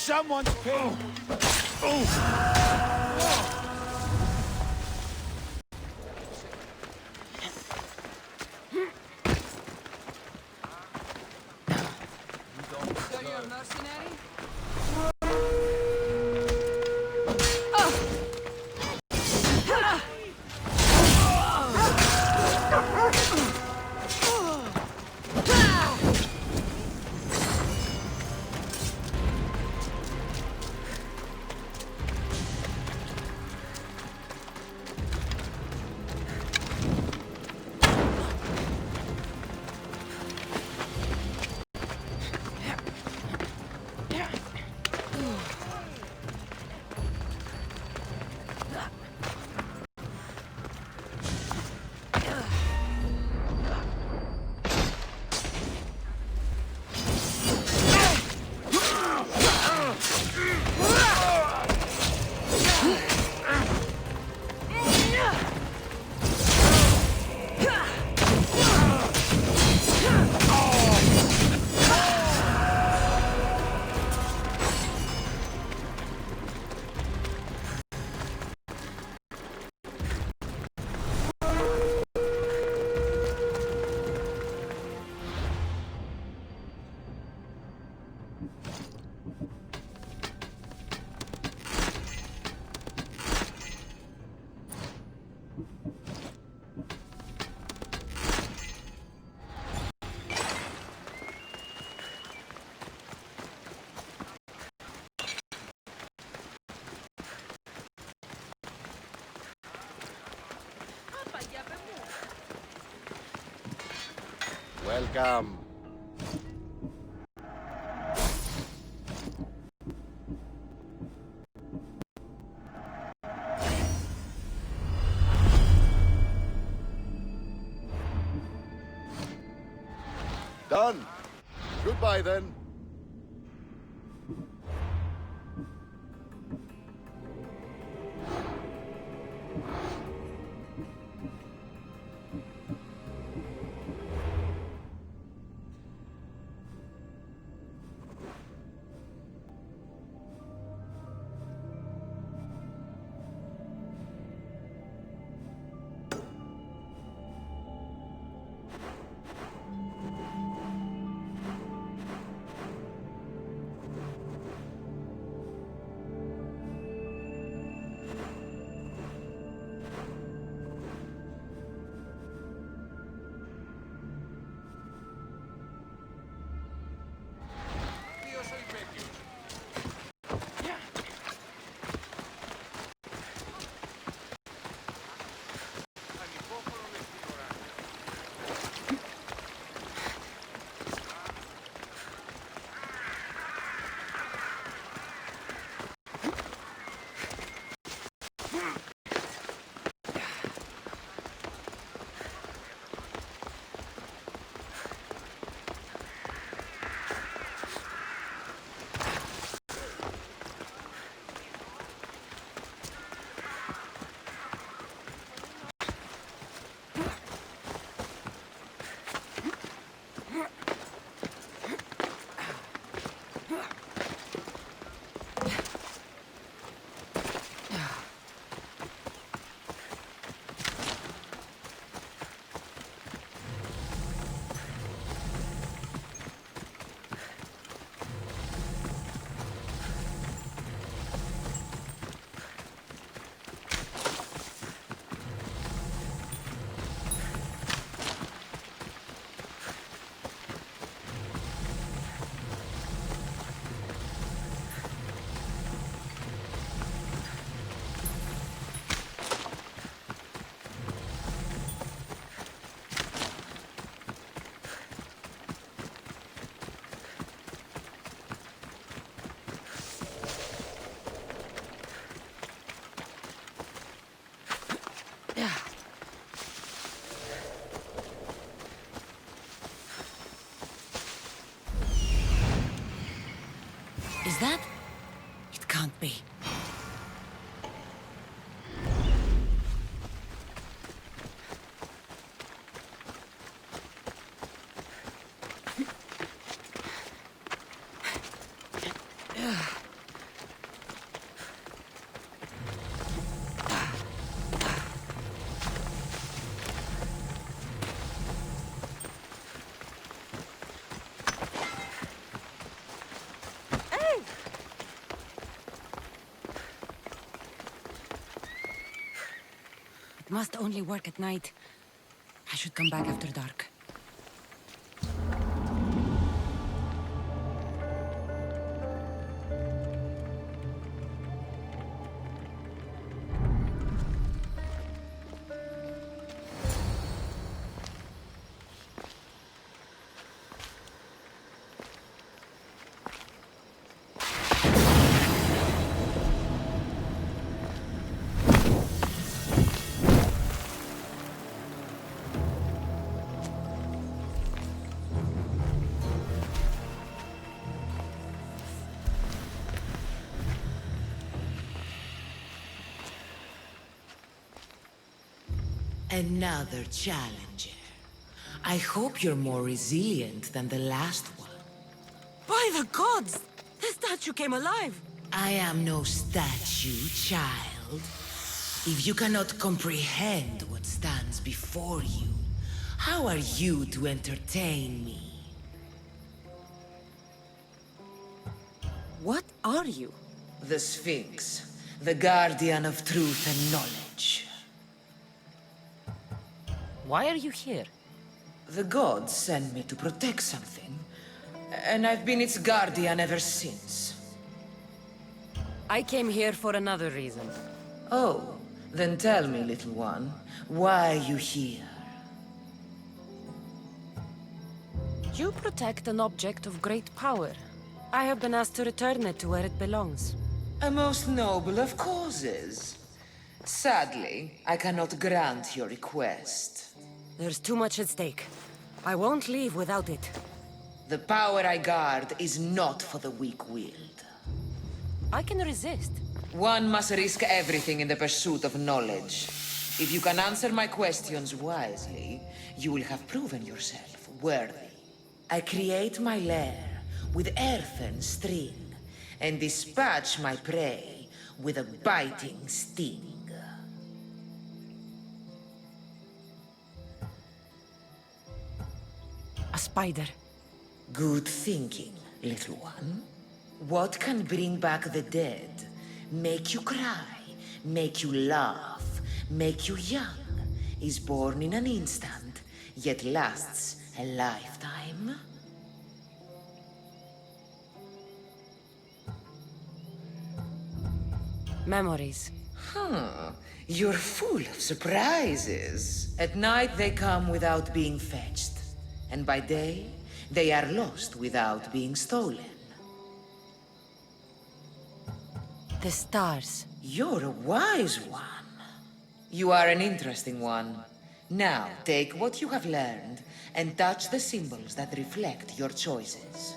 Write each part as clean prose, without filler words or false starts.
Someone's pain. So you're a mercenary? Welcome. Done. Goodbye then. must only work at night. I should come back after dark. Another challenger. I hope you're more resilient than the last one. By the gods! The statue came alive! I am no statue, child. If you cannot comprehend what stands before you, how are you to entertain me? What are you? The Sphinx, the guardian of truth and knowledge. Why are you here? The gods sent me to protect something, and I've been its guardian ever since. I came here for another reason. Oh, then tell me, little one, why are you here? You protect an object of great power. I have been asked to return it to where it belongs. A most noble of causes. Sadly, I cannot grant your request. There's too much at stake. I won't leave without it. The power I guard is not for the weak-willed. I can resist. One must risk everything in the pursuit of knowledge. If you can answer my questions wisely, you will have proven yourself worthy. I create my lair with earthen string, and dispatch my prey with a biting sting. A spider. Good thinking, little one. What can bring back the dead? Make you cry, make you laugh, make you young, is born in an instant, yet lasts a lifetime? Memories. You're full of surprises. At night they come without being fetched, and by day they are lost without being stolen. The stars. You're a wise one. You are an interesting one. Now, take what you have learned and touch the symbols that reflect your choices.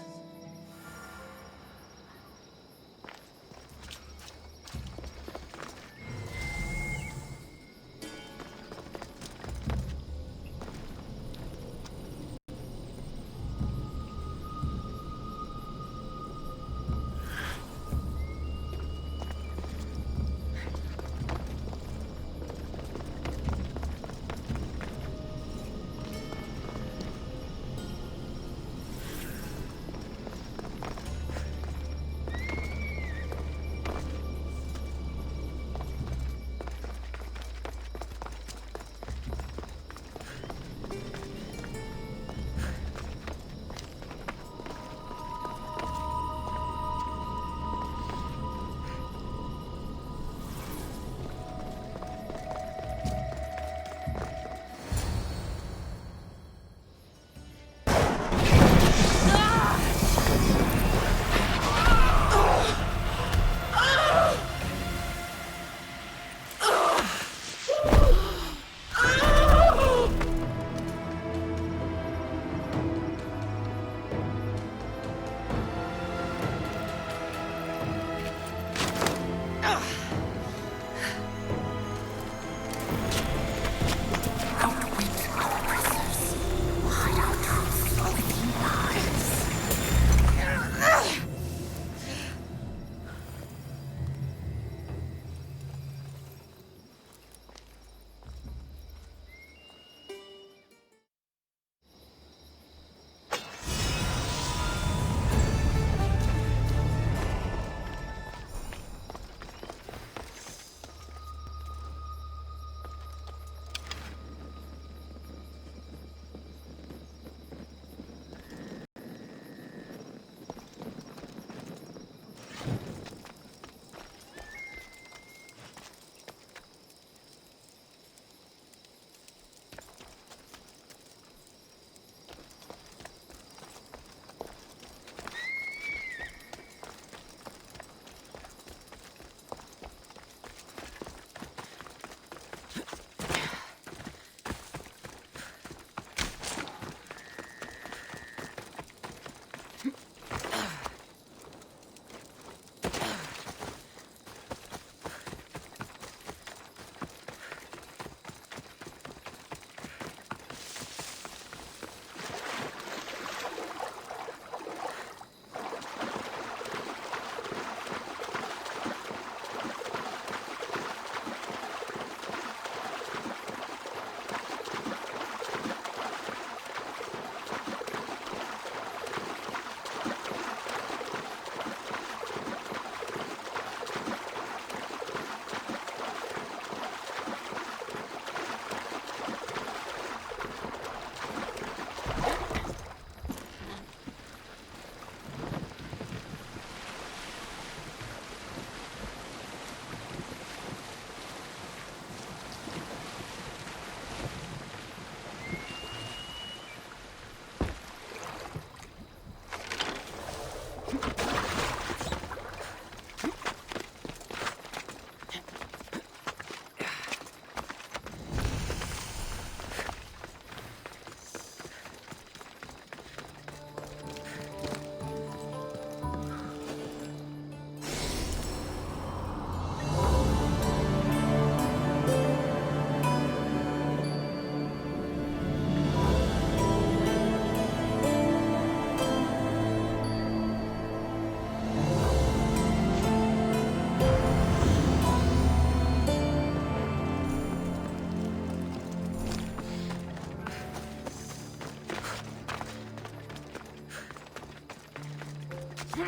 No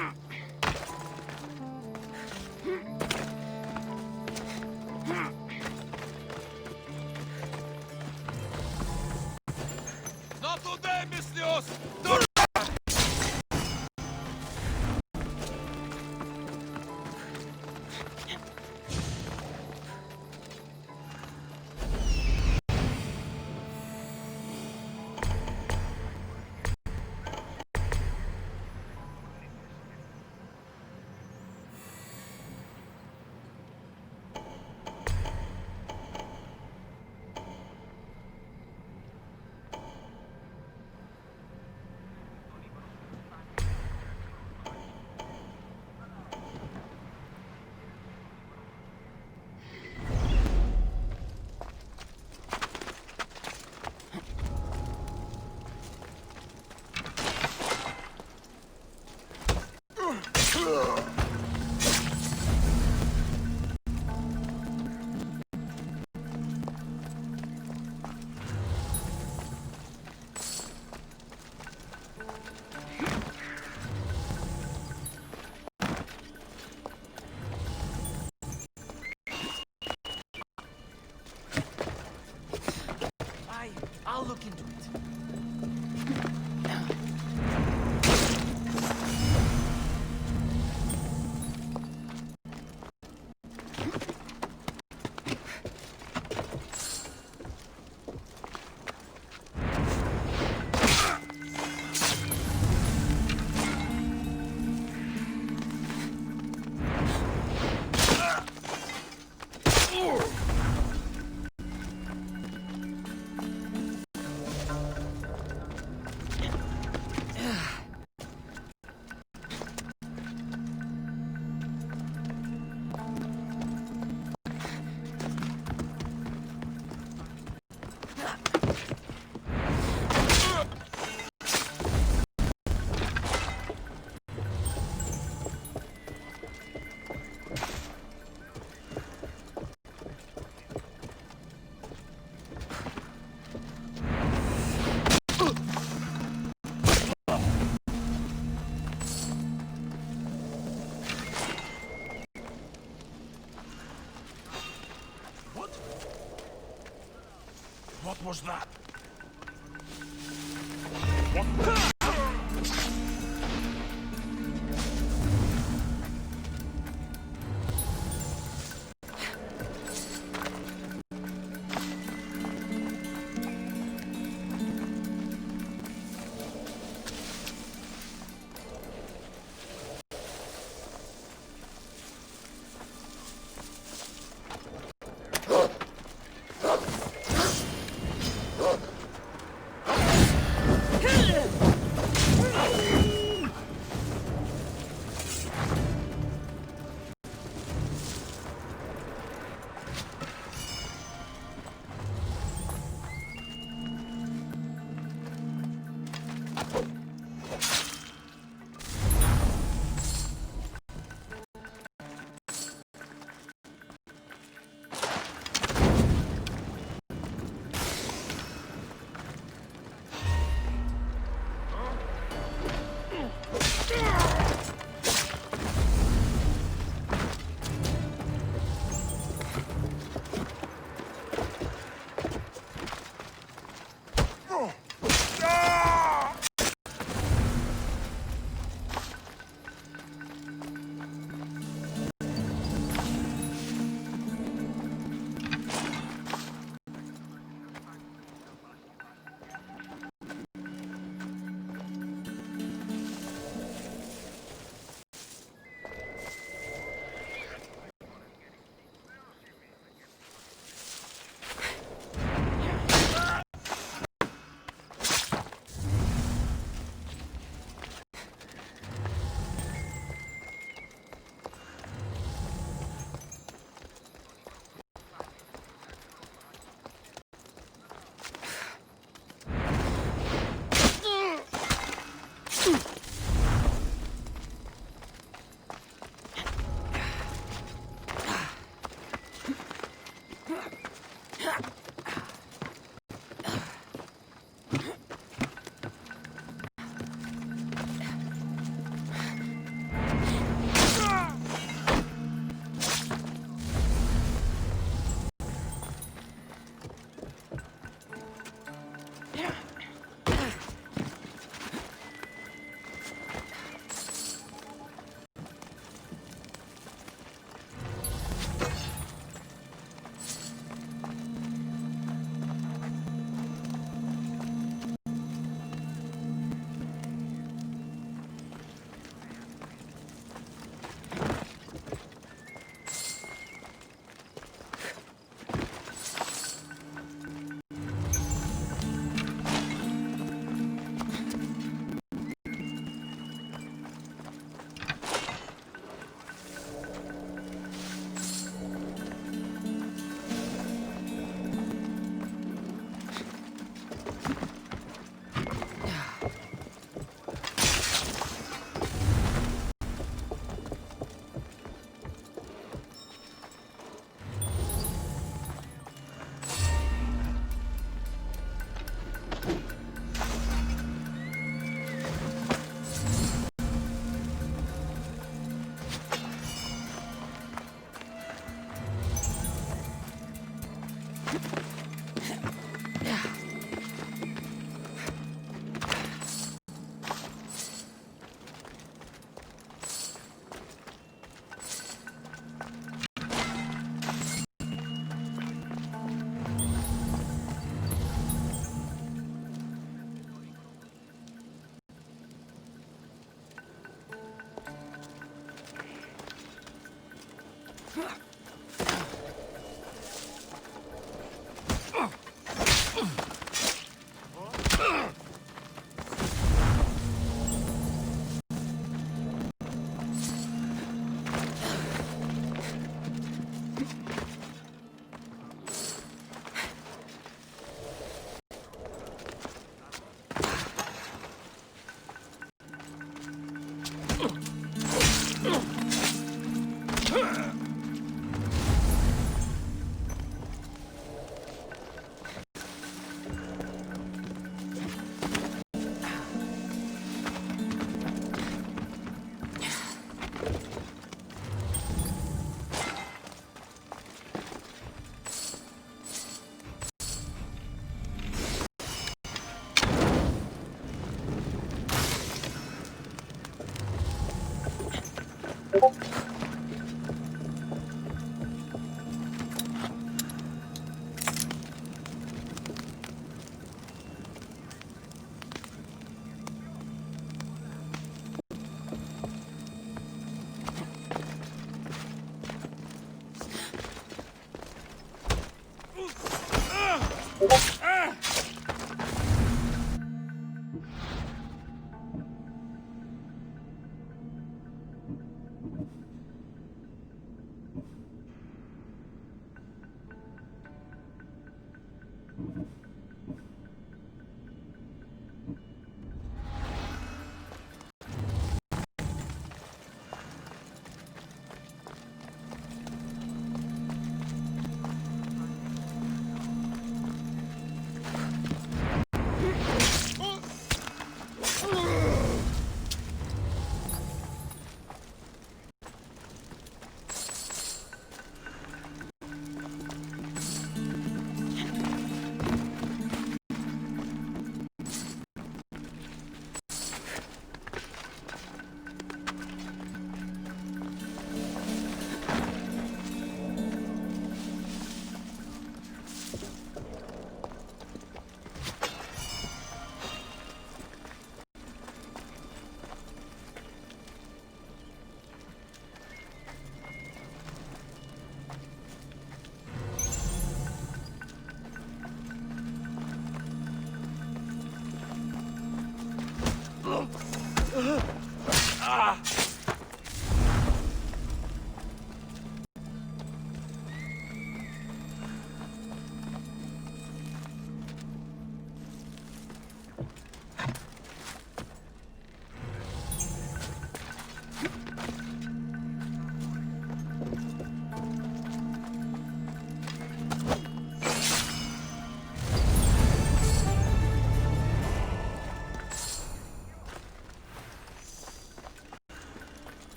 туди, міснюс! I'll look into it. What was that?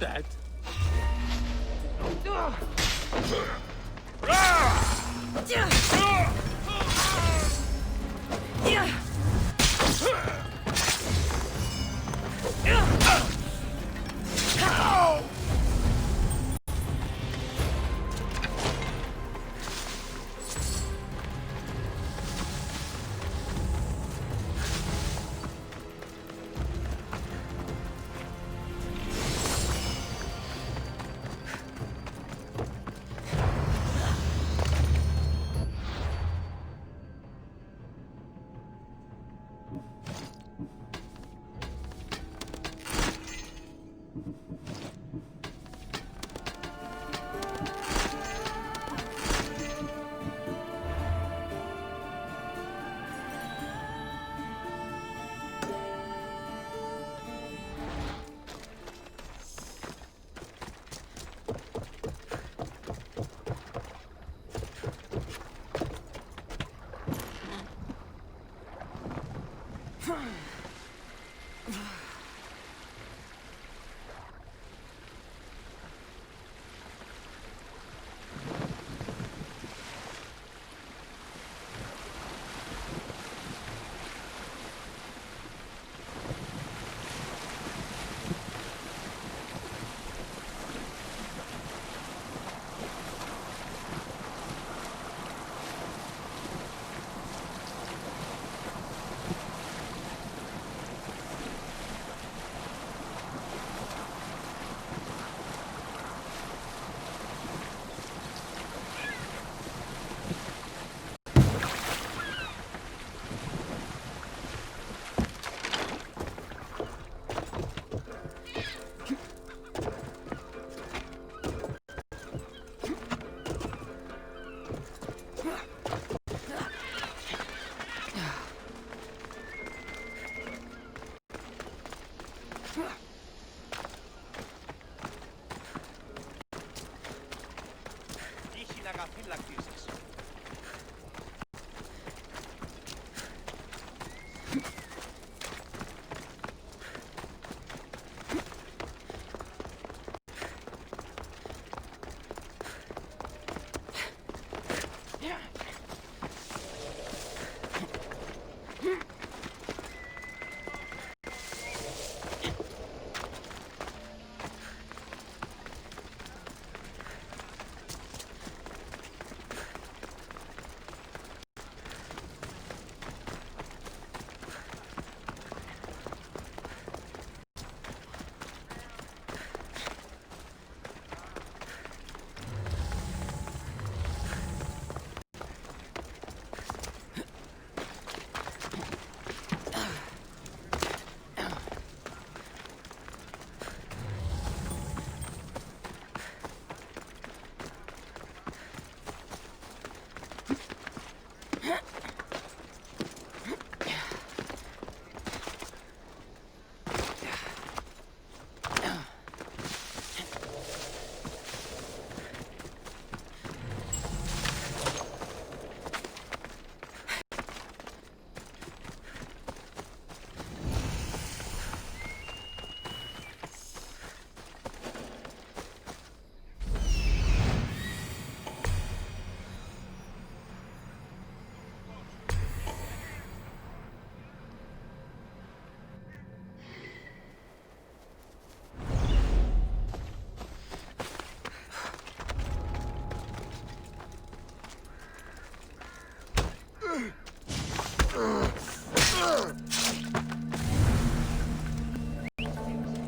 that.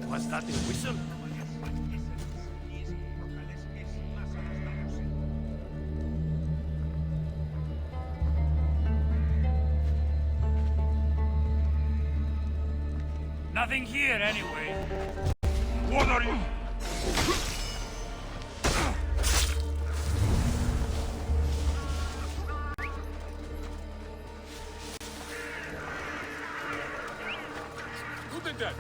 Was that a whistle? Nothing here anyway. What are you? Who did that?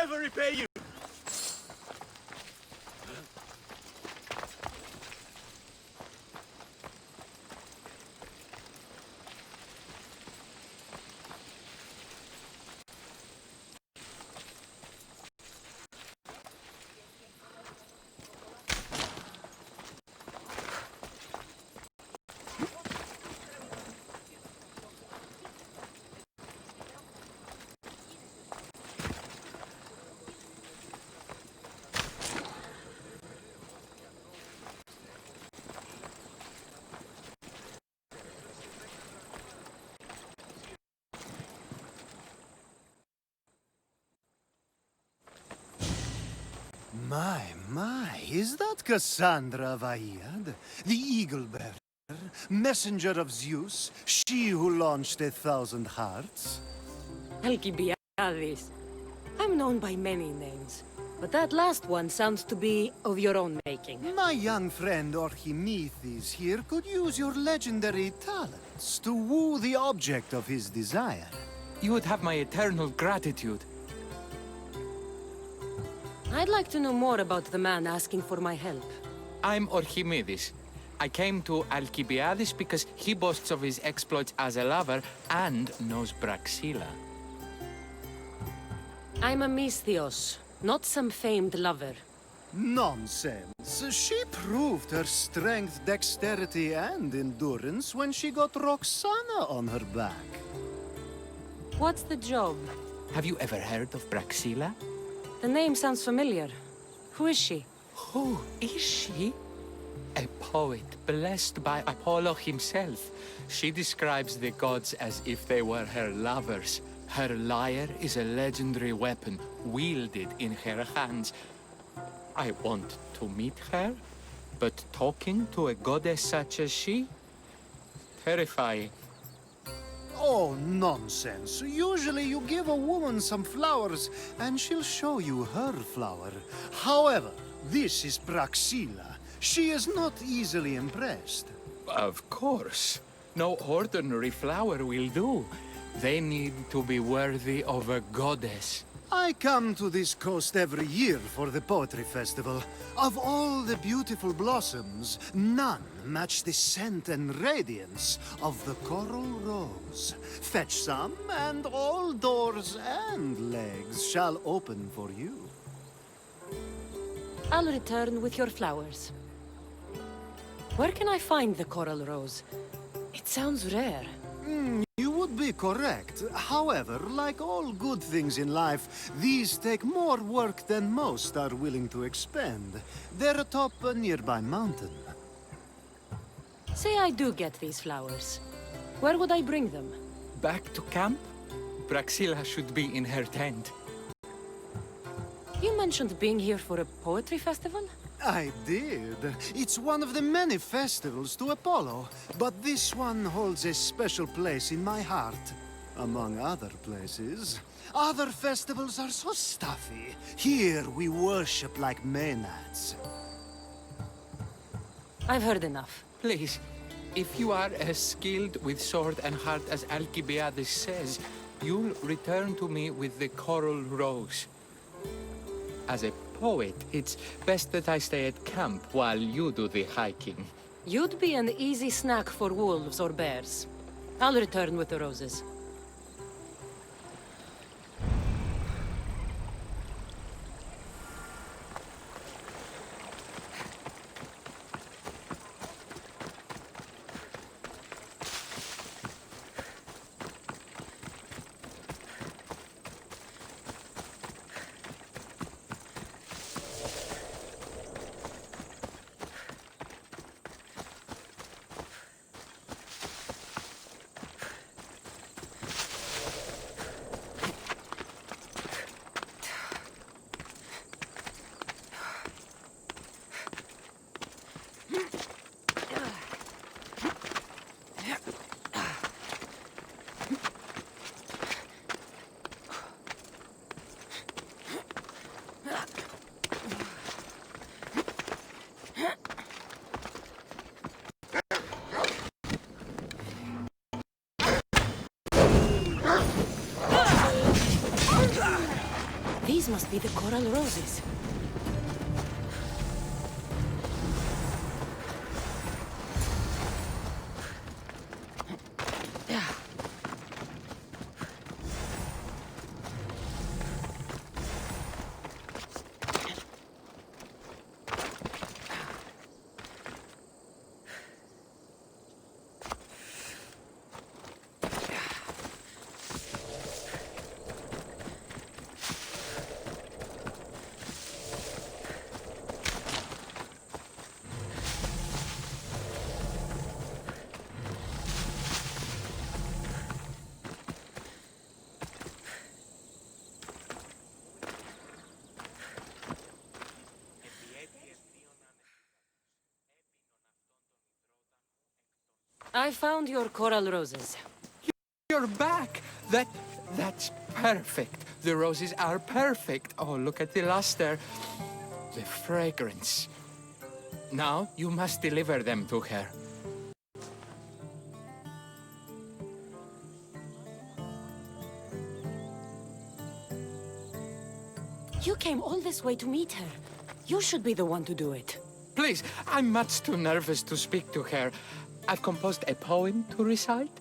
never repay you! My, is that Cassandra Vahyad, the Eagle-Bearer, messenger of Zeus, she who launched 1,000 hearts? Alcibiades. I'm known by many names, but that last one sounds to be of your own making. My young friend Archimedes here could use your legendary talents to woo the object of his desire. You would have my eternal gratitude. I'd like to know more about the man asking for my help. I'm Archimedes. I came to Alcibiades because he boasts of his exploits as a lover and knows Braxilla. I'm a Misthios, not some famed lover. Nonsense. She proved her strength, dexterity, and endurance when she got Roxana on her back. What's the job? Have you ever heard of Braxilla? The name sounds familiar. Who is she? Who is she? A poet blessed by Apollo himself. She describes the gods as if they were her lovers. Her lyre is a legendary weapon wielded in her hands. I want to meet her, but talking to a goddess such as she? Terrifying. Oh, nonsense. Usually you give a woman some flowers, and she'll show you her flower. However, this is Braxilla. She is not easily impressed. Of course. No ordinary flower will do. They need to be worthy of a goddess. I come to this coast every year for the Poetry Festival. Of all the beautiful blossoms, none match the scent and radiance of the coral rose. Fetch some, and all doors and legs shall open for you. I'll return with your flowers. Where can I find the coral rose? It sounds rare. You would be correct. However, like all good things in life, these take more work than most are willing to expend. They're atop a nearby mountain. Say I do get these flowers. Where would I bring them? Back to camp? Braxilla should be in her tent. You mentioned being here for a poetry festival? I did. It's one of the many festivals to Apollo, but this one holds a special place in my heart. Among other places. Other festivals are so stuffy. Here we worship like Maenads. I've heard enough. Please, if you are as skilled with sword and heart as Alcibiades says, you'll return to me with the coral rose. As a poet, it's best that I stay at camp while you do the hiking. You'd be an easy snack for wolves or bears. I'll return with the roses. These must be the coral roses. I found your coral roses. You're back! That's perfect. The roses are perfect. Oh, look at the luster. The fragrance. Now you must deliver them to her. You came all this way to meet her. You should be the one to do it. please, I'm much too nervous to speak to her. I've composed a poem to recite.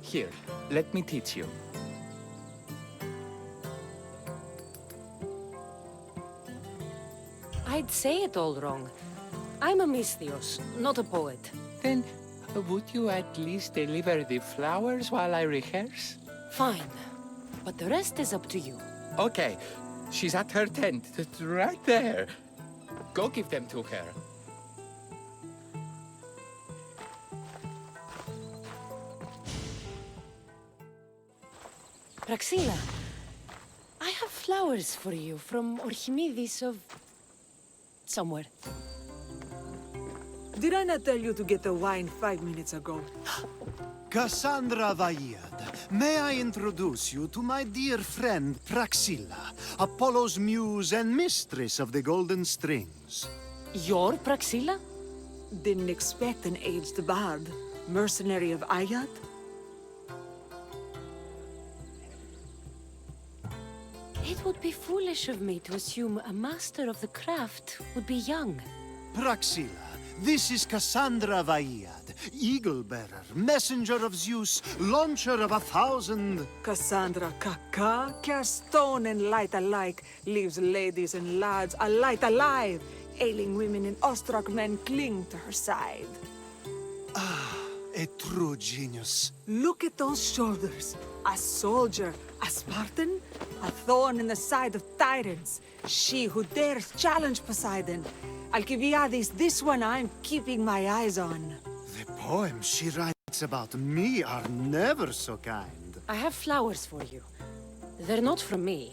Here, let me teach you. I'd say it all wrong. I'm a Misthios, not a poet. Then, would you at least deliver the flowers while I rehearse? Fine. But the rest is up to you. Okay, she's at her tent, right there. Go give them to her. Praxila, I have flowers for you from Orchimidis of... somewhere. Did I not tell you to get the wine 5 minutes ago? Cassandra Vaiad, may I introduce you to my dear friend Praxila, Apollo's muse and mistress of the Golden Strings. You're Praxila? Didn't expect an aged bard. Mercenary of Ayad? It would be foolish of me to assume a master of the craft would be young. Praxila, this is Cassandra Vaiad, Eagle-bearer, messenger of Zeus, launcher of 1,000... Cassandra Kaka, cast stone and light alike, leaves ladies and lads alight alive. Ailing women and awestruck men cling to her side. A true genius. Look at those shoulders. A soldier, a Spartan, a thorn in the side of tyrants. She who dares challenge Poseidon. Alcibiades, this one I'm keeping my eyes on. The poems she writes about me are never so kind. I have flowers for you. They're not from me.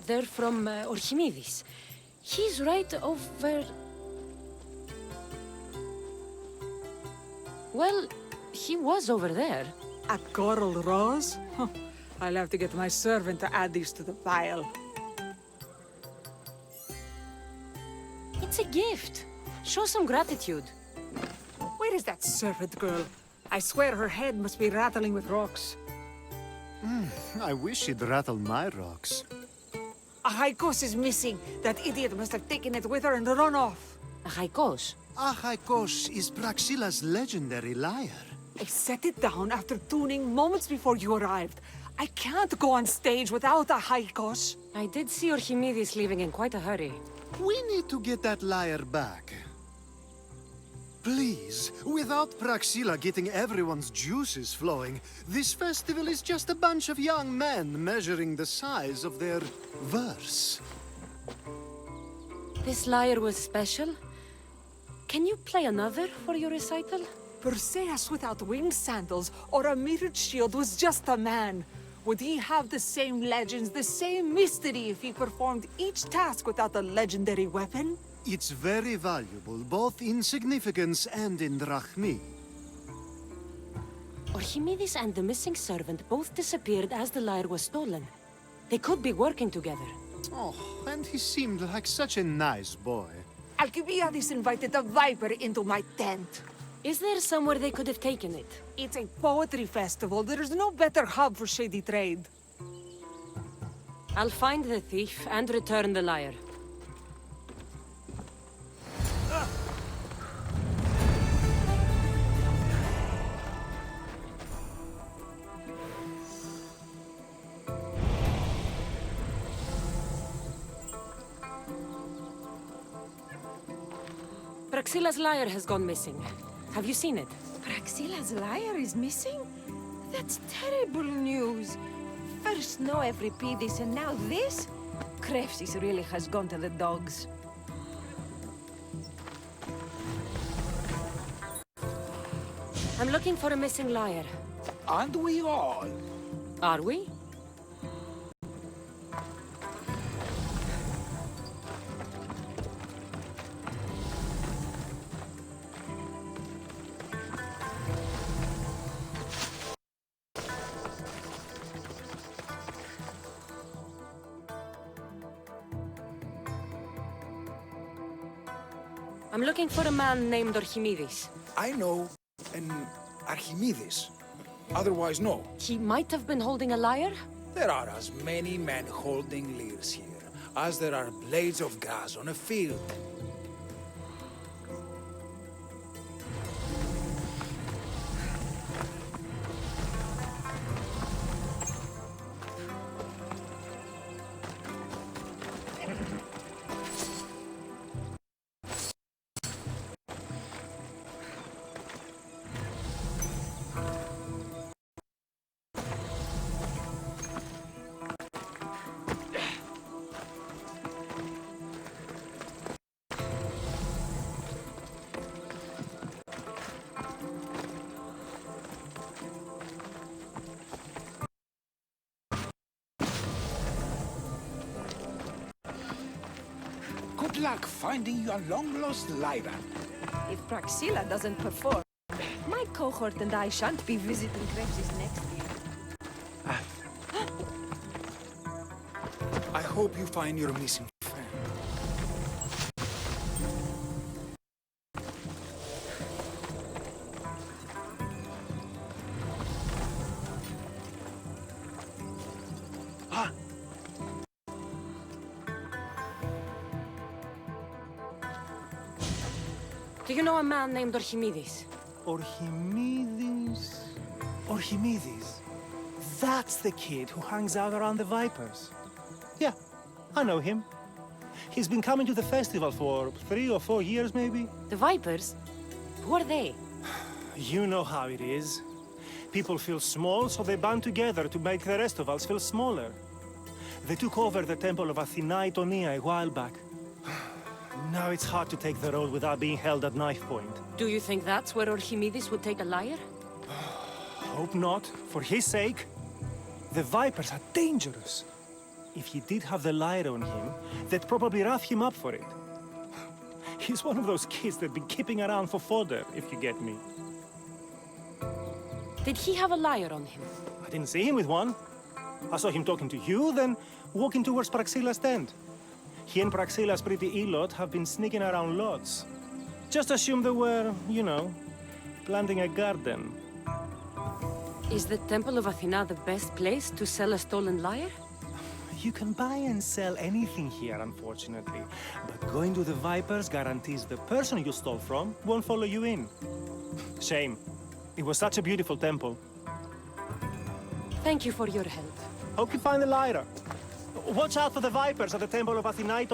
They're from Orchimidis. He's right over... Well, he was over there. A coral rose? Huh. I'll have to get my servant to add these to the pile. It's a gift. Show some gratitude. Where is that servant girl? I swear her head must be rattling with rocks. I wish she'd rattle my rocks. A Haikos is missing. That idiot must have taken it with her and run off. A Haikos. Achaikos is Praxila's legendary lyre. I set it down after tuning moments before you arrived. I can't go on stage without a Haikos. I did see Orchimidis leaving in quite a hurry. We need to get that lyre back. Please, without Praxila getting everyone's juices flowing, this festival is just a bunch of young men measuring the size of their verse. This lyre was special. Can you play another for your recital? Perseus without winged sandals or a mirrored shield was just a man. Would he have the same legends, the same mystery if he performed each task without a legendary weapon? It's very valuable, both in significance and in drachmi. Orchimidis and the missing servant both disappeared as the lyre was stolen. They could be working together. Oh, and he seemed like such a nice boy. Alcibiades invited a viper into my tent. Is there somewhere they could have taken it? It's a poetry festival. There's no better hub for shady trade. I'll find the thief and return the lyre. Praxila's lyre has gone missing. Have you seen it? Praxila's lyre is missing? That's terrible news. First no Evripidis and now this? Krefsis really has gone to the dogs. I'm looking for a missing lyre. Aren't we all? Are we? I'm looking for a man named Orchimidis. I know an Archimedes. Otherwise, no. He might have been holding a lyre? There are as many men holding lyres here as there are blades of grass on a field. luck finding your long-lost Lyra. If Praxilla doesn't perform, my cohort and I shan't be visiting Krebs' next year. I hope you find your missing friend. Do you know a man named Archimedes? Archimedes? Archimedes? That's the kid who hangs out around the Vipers. Yeah, I know him. He's been coming to the festival for 3 or 4 years, maybe. The Vipers? Who are they? You know how it is. People feel small, so they band together to make the rest of us feel smaller. They took over the temple of Athena-It a while back. Now it's hard to take the road without being held at knife point. Do you think that's where Archimedes would take a lyre? Hope not. For his sake. The Vipers are dangerous. If he did have the lyre on him, they'd probably rough him up for it. He's one of those kids that'd be keeping around for fodder, if you get me. Did he have a lyre on him? I didn't see him with one. I saw him talking to you, then walking towards Praxilla's tent. He and Praxilla's pretty elot have been sneaking around lots. Just assume they were, you know, planting a garden. Is the Temple of Athena the best place to sell a stolen lyre? You can buy and sell anything here, unfortunately. But going to the Vipers guarantees the person you stole from won't follow you in. Shame. It was such a beautiful temple. Thank you for your help. Hope you find the lyre. Watch out for the Vipers at the Temple of Athena-It.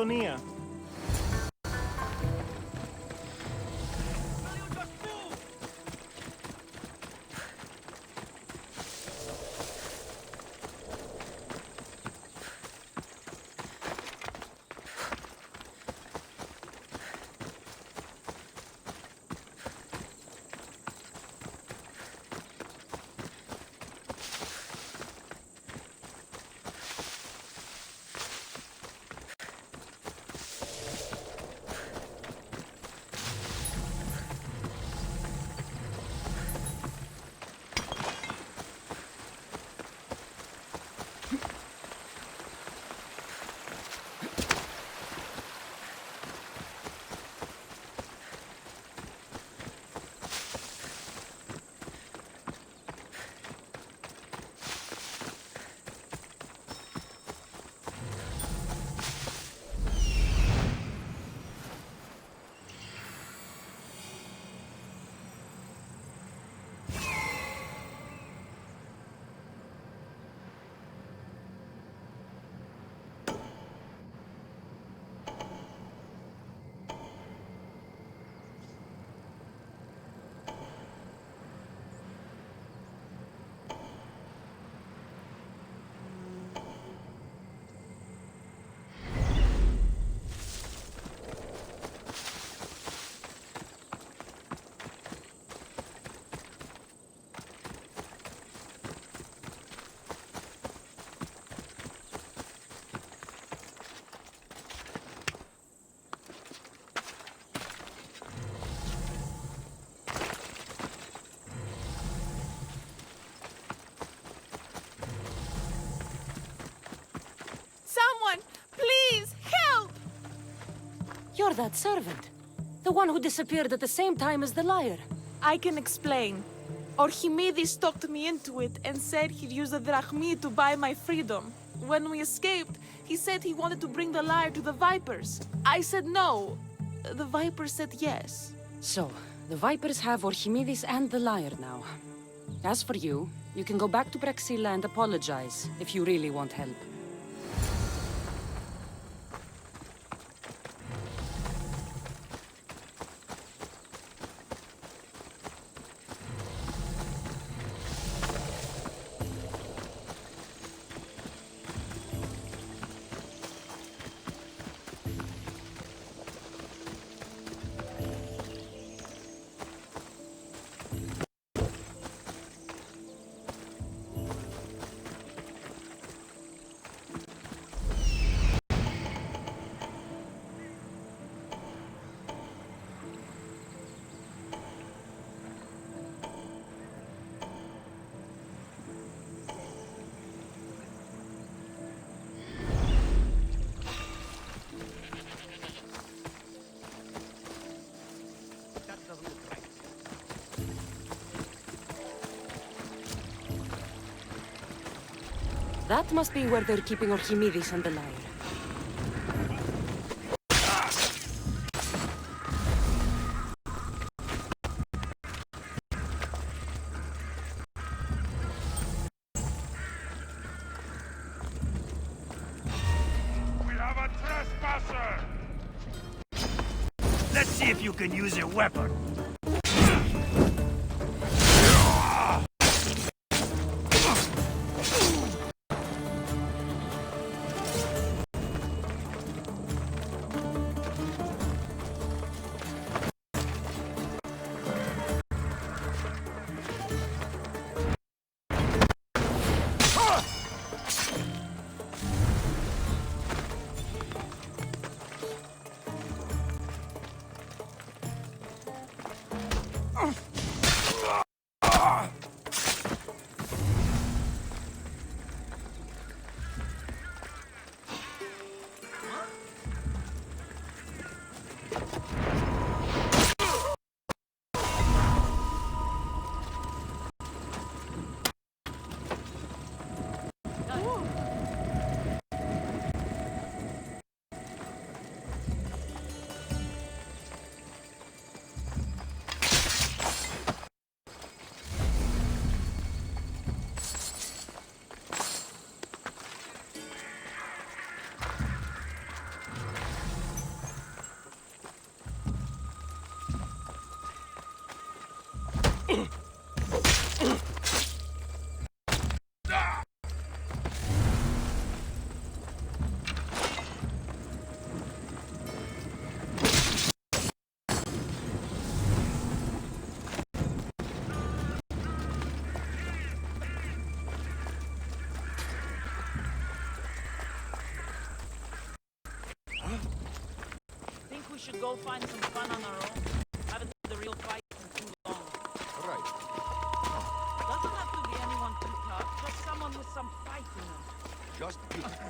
Someone, please, help! You're that servant. The one who disappeared at the same time as the lyre. I can explain. Archimedes talked me into it and said he'd use the drachmi to buy my freedom. When we escaped, he said he wanted to bring the lyre to the Vipers. I said no. The Vipers said yes. So, the Vipers have Archimedes and the lyre now. As for you, you can go back to Praxilla and apologize if you really want help. That must be where they're keeping Archimedes and the lyre. We have a trespasser! Let's see if you can use a weapon. We should go find some fun on our own. Haven't had the real fight in too long. Right. Doesn't have to be anyone too tough, just someone with some fight in them. Just beautiful.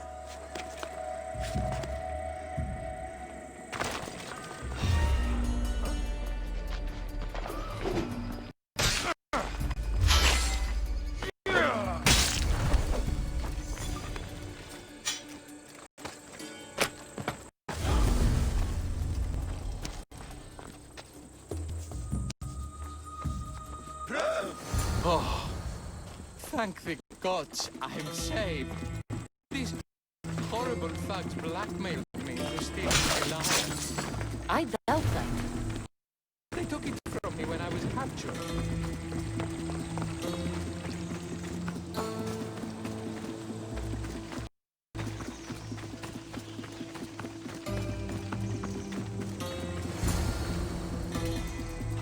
Oh, thank the gods I'm saved. These horrible thugs blackmailed me to steal my lyre. I doubt that. They took it from me when I was captured.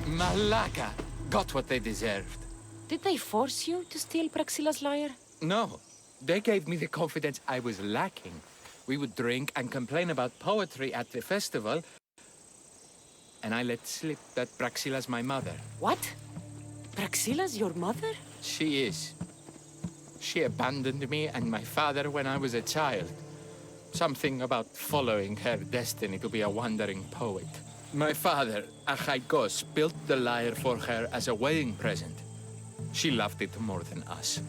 Malaka got what they deserved. Did they force you to steal Praxilla's lyre? No, they gave me the confidence I was lacking. We would drink and complain about poetry at the festival, and I let slip that Praxilla's my mother. What? Praxilla's your mother? She is. She abandoned me and my father when I was a child. Something about following her destiny to be a wandering poet. My father, Achaikos, built the lyre for her as a wedding present. She loved it more than us.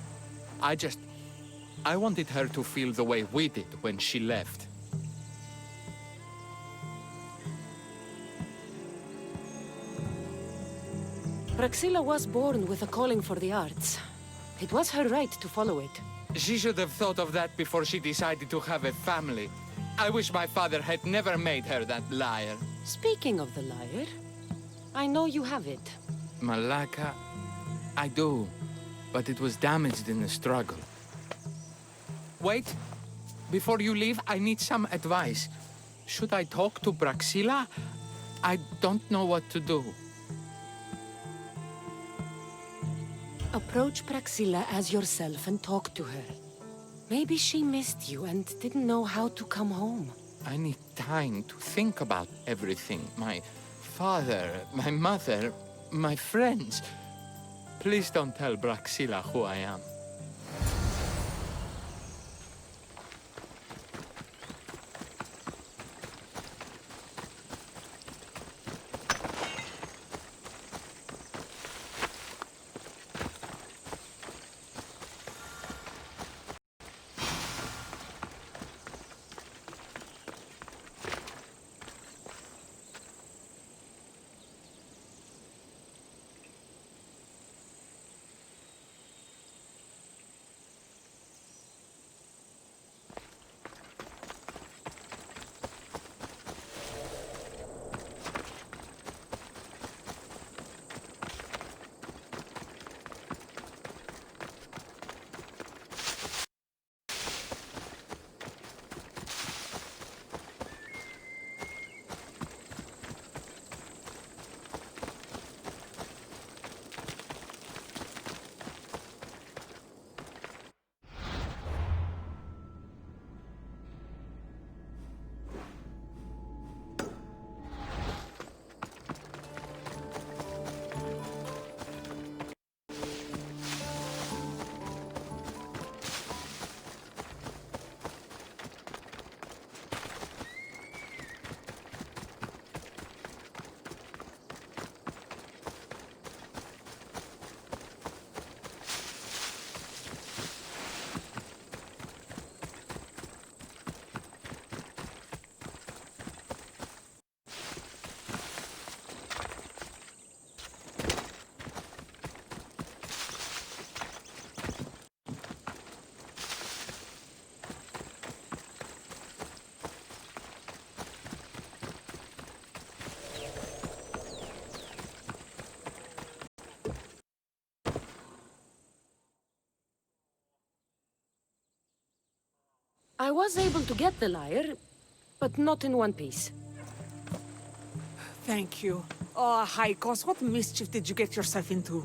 I wanted her to feel the way we did when she left. Praxilla was born with a calling for the arts. It was her right to follow it. She should have thought of that before she decided to have a family. I wish my father had never made her that lyre. Speaking of the lyre, I know you have it. Malaka, I do, but it was damaged in the struggle. Wait, before you leave, I need some advice. Should I talk to Praxilla? I don't know what to do. Approach Praxilla as yourself and talk to her. Maybe she missed you and didn't know how to come home. I need time to think about everything. My father, my mother, my friends. Please don't tell Praxilla who I am. I was able to get the lyre, but not in one piece. Thank you. Oh, Haikos, what mischief did you get yourself into?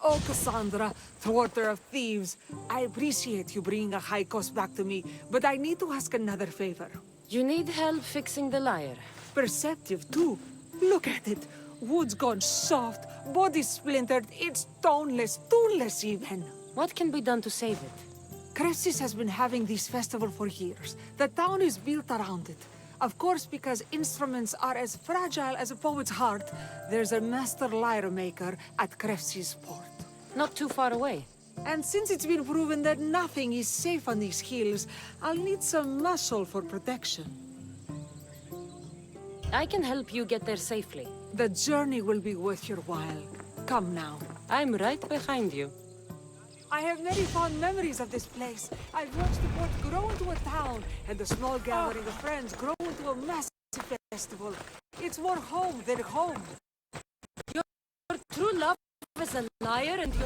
Oh, Cassandra, thwarter of thieves. I appreciate you bringing a Haikos back to me, but I need to ask another favor. You need help fixing the lyre. Perceptive, too. Look at it. Wood's gone soft, body splintered, it's toneless, tooless even. What can be done to save it? Cressis has been having this festival for years. The town is built around it. Of course, because instruments are as fragile as a poet's heart, there's a master lyre maker at Cressis port. Not too far away. And since it's been proven that nothing is safe on these hills, I'll need some muscle for protection. I can help you get there safely. The journey will be worth your while. Come now. I'm right behind you. I have many fond memories of this place. I've watched the port grow into a town, and the small gathering of friends grow into a massive festival. It's more home than home. Your true love is a liar and you...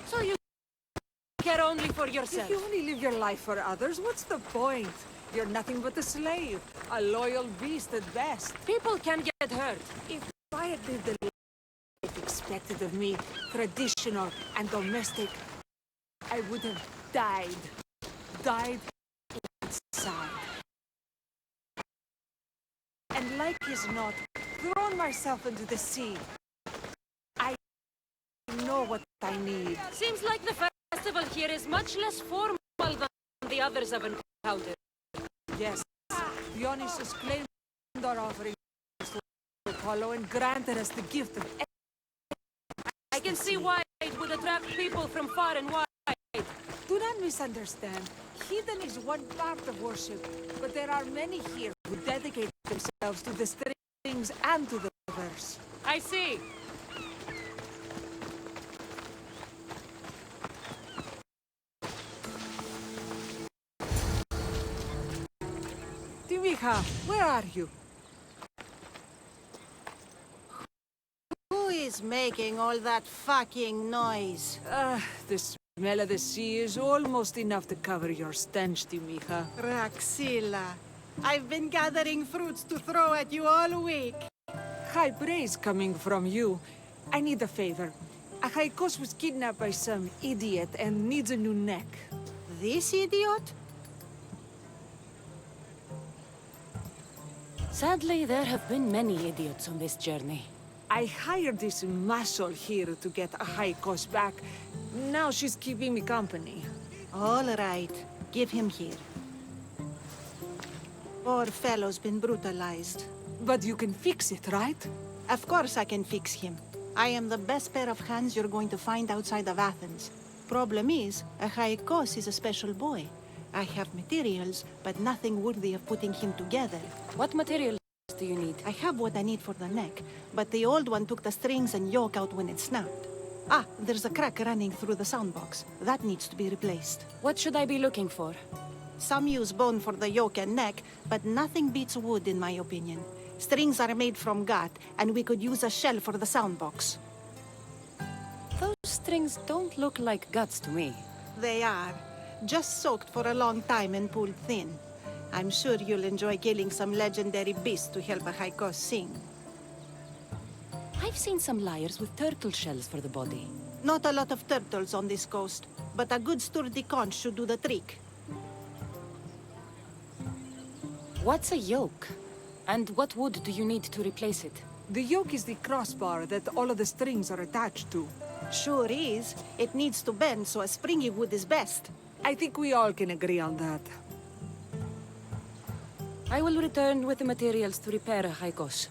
So you care only for yourself? If you only live your life for others, what's the point? You're nothing but a slave, a loyal beast at best. People can get hurt. If I had lived the life expected of me, traditional and domestic, I would have died. Died inside. And like as not, thrown myself into the sea. I know what I need. Seems like the festival here is much less formal than the others I've encountered. Yes, Dionysus claimed our offerings to Apollo and granted us the gift of... I can see why it would attract people from far and wide. Do not misunderstand. Heathen is one part of worship, but there are many here who dedicate themselves to the strings and to the verse. I see. Timiha, where are you? Who is making all that fucking noise? The smell of the sea is almost enough to cover your stench, Timiha. Raxila, I've been gathering fruits to throw at you all week. High praise coming from you. I need a favor. A Haikos was kidnapped by some idiot and needs a new neck. This idiot? Sadly, there have been many idiots on this journey. I hired this muscle here to get a Haikos back. Now she's keeping me company. All right, give him here. Poor fellow's been brutalized. But you can fix it, right? Of course I can fix him. I am the best pair of hands you're going to find outside of Athens. Problem is, a Haikos is a special boy. I have materials, but nothing worthy of putting him together. What materials do you need? I have what I need for the neck, but the old one took the strings and yoke out when it snapped. Ah, there's a crack running through the soundbox. That needs to be replaced. What should I be looking for? Some use bone for the yoke and neck, but nothing beats wood in my opinion. Strings are made from gut, and we could use a shell for the soundbox. Those strings don't look like guts to me. They are. Just soaked for a long time and pulled thin. I'm sure you'll enjoy killing some legendary beasts to help a Haikos sing. I've seen some lyres with turtle shells for the body. Not a lot of turtles on this coast, but a good sturdy conch should do the trick. What's a yoke? And what wood do you need to replace it? The yoke is the crossbar that all of the strings are attached to. Sure is. It needs to bend, so a springy wood is best. I think we all can agree on that. I will return with the materials to repair Haikos.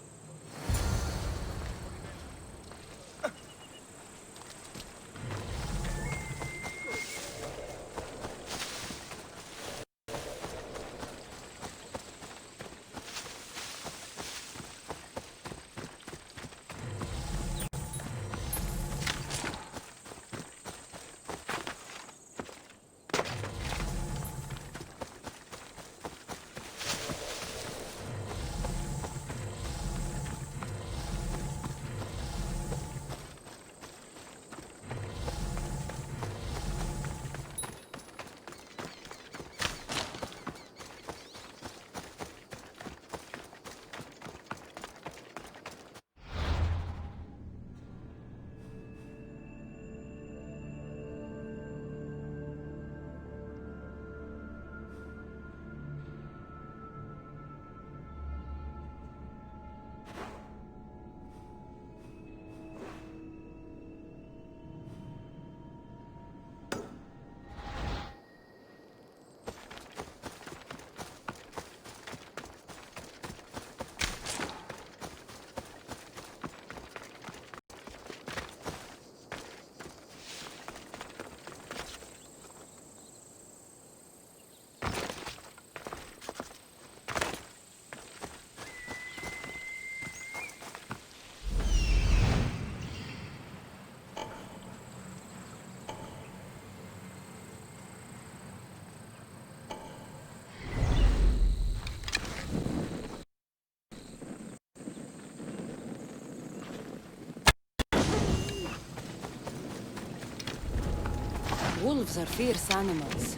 Wolves are fierce animals.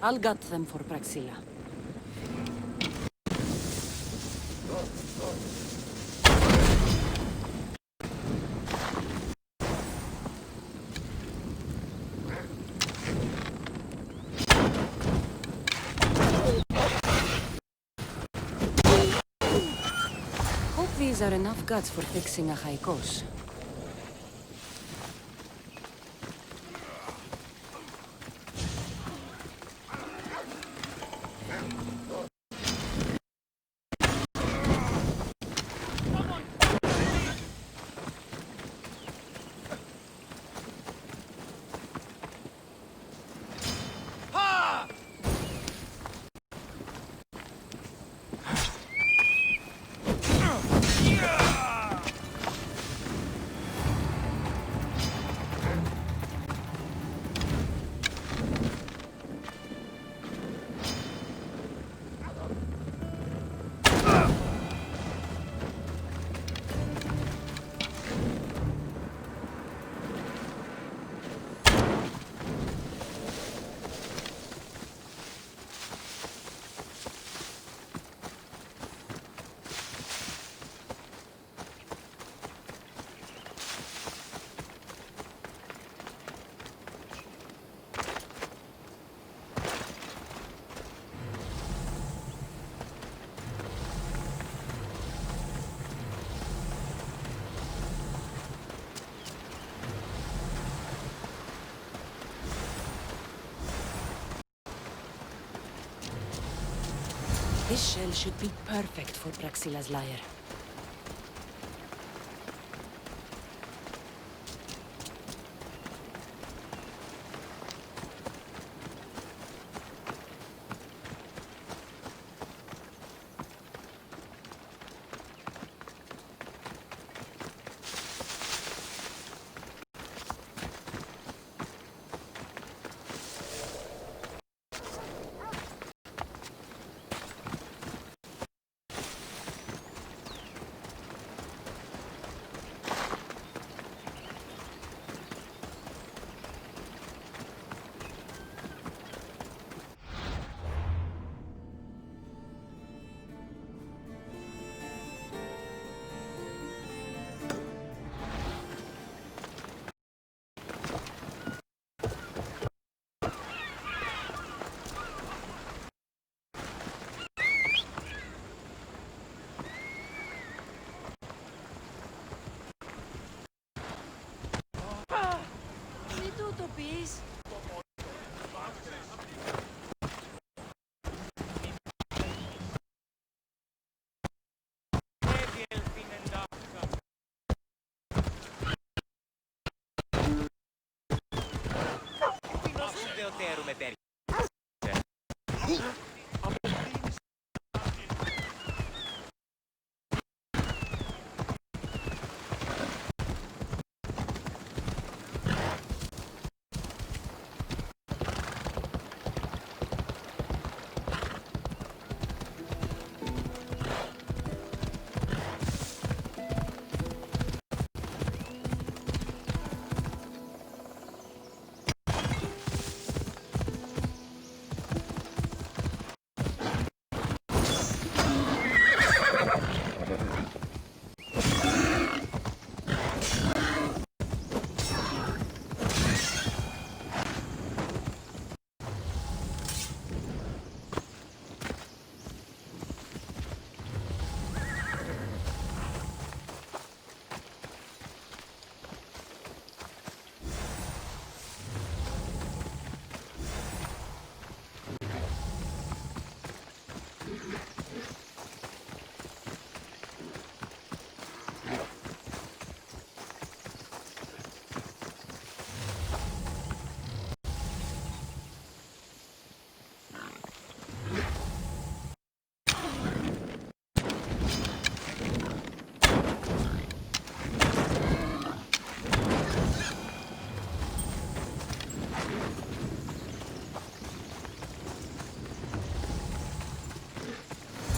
I'll gut them for Praxilla. Hope these are enough guts for fixing a Haikos. This shell should be perfect for Praxilla's lyre.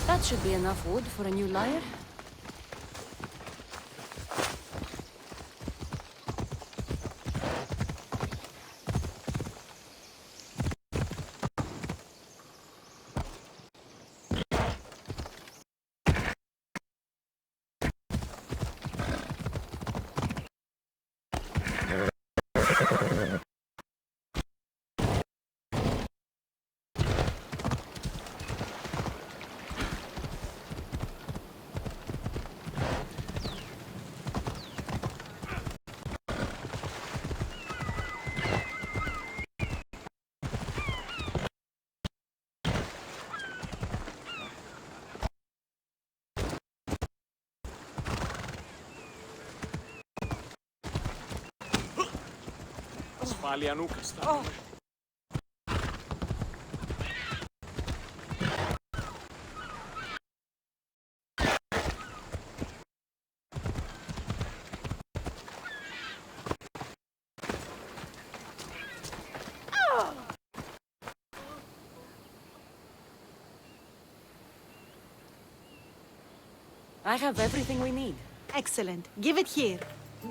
That should be enough wood for a new lyre. Ασφάλεια νούκας. I have everything we need. Excellent. Give it here.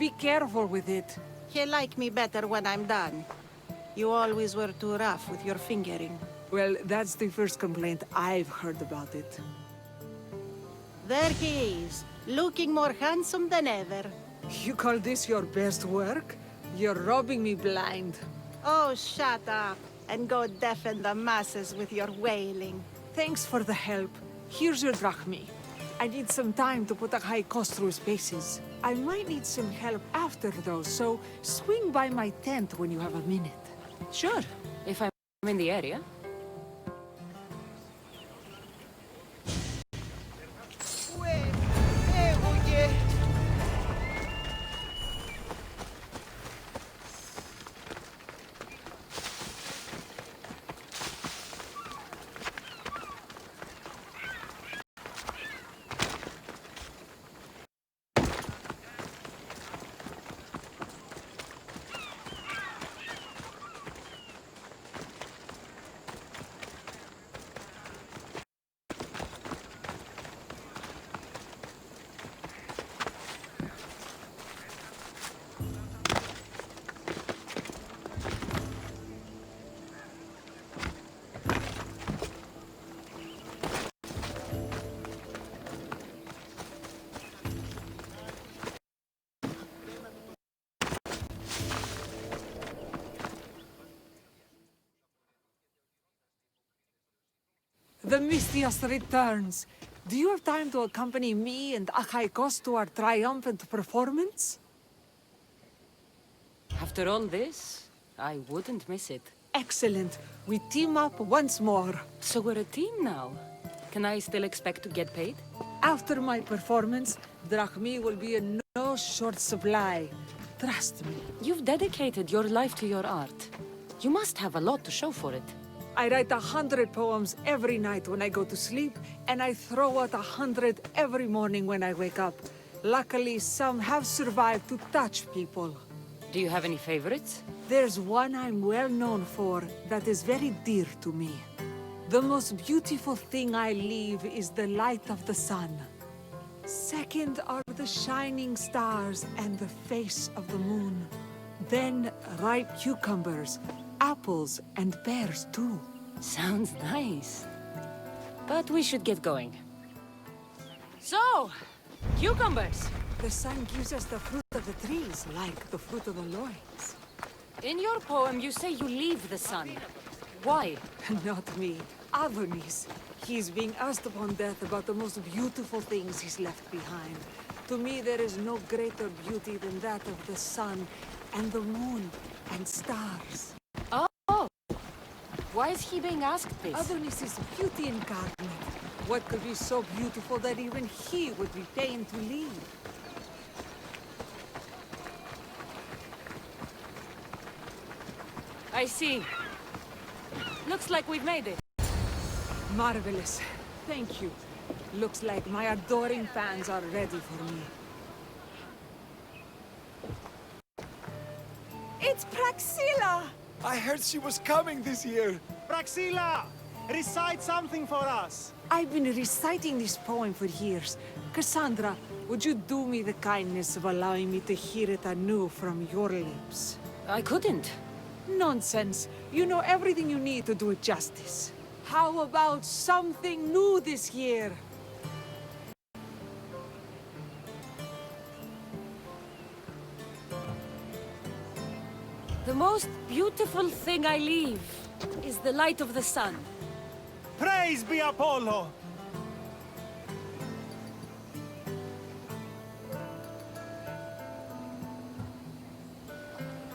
Be careful with it. He'll like me better when I'm done. You always were too rough with your fingering. Well, that's the first complaint I've heard about it. There he is, looking more handsome than ever. You call this your best work? You're robbing me blind. Oh, shut up, and go deafen the masses with your wailing. Thanks for the help. Here's your drachmi. I need some time to put a high cost through spaces. I might need some help after though, so swing by my tent when you have a minute. Sure, if I'm in the area. The Mistias returns. Do you have time to accompany me and Achaikos to our triumphant performance? After all this, I wouldn't miss it. Excellent. We team up once more. So we're a team now. Can I still expect to get paid? After my performance, drachmi will be in no short supply. Trust me. You've dedicated your life to your art. You must have a lot to show for it. I write 100 poems every night when I go to sleep, and I throw out 100 every morning when I wake up. Luckily, some have survived to touch people. Do you have any favorites? There's one I'm well known for that is very dear to me. The most beautiful thing I leave is the light of the sun. Second are the shining stars and the face of the moon. Then ripe cucumbers, apples, and pears too. Sounds nice. But we should get going. So, cucumbers. The sun gives us the fruit of the trees, like the fruit of the loins. In your poem, you say you leave the sun. Why? Not me. Adonis. He's being asked upon death about the most beautiful things he's left behind. To me, there is no greater beauty than that of the sun and the moon and stars. Oh! Why is he being asked this? Adonis is beauty incarnate. What could be so beautiful that even he would be pained to leave? I see. Looks like we've made it. Marvelous. Thank you. Looks like my adoring fans are ready for me. It's Praxilla! I heard she was coming this year. Praxilla! Recite something for us! I've been reciting this poem for years. Cassandra, would you do me the kindness of allowing me to hear it anew from your lips? I couldn't. Nonsense. You know everything you need to do it justice. How about something new this year? The most beautiful thing I leave is the light of the sun. Praise be Apollo!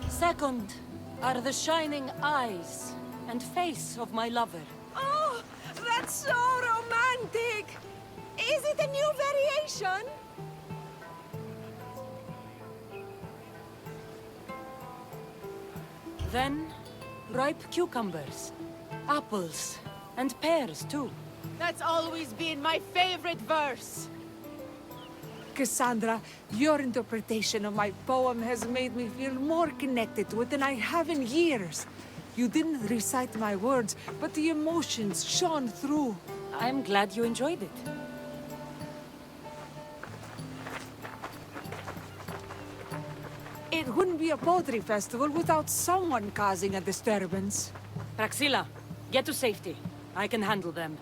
Second are the shining eyes and face of my lover. Oh, that's so romantic! Is it a new variation? Then, ripe cucumbers, apples, and pears too. That's always been my favorite verse. Cassandra, your interpretation of my poem has made me feel more connected to it than I have in years. You didn't recite my words, but the emotions shone through. I'm glad you enjoyed it. It wouldn't be a poetry festival without someone causing a disturbance. Praxilla, get to safety. I can handle them.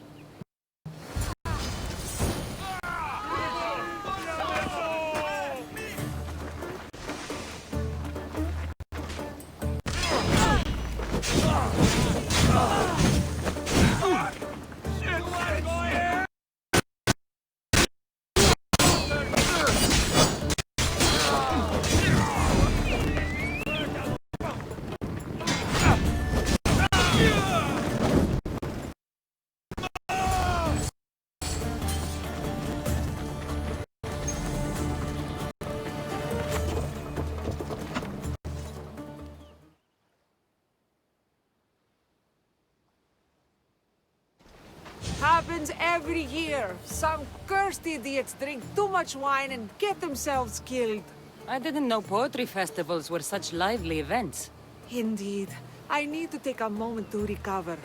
Happens every year. Some cursed idiots drink too much wine and get themselves killed. I didn't know poetry festivals were such lively events. Indeed. I need to take a moment to recover.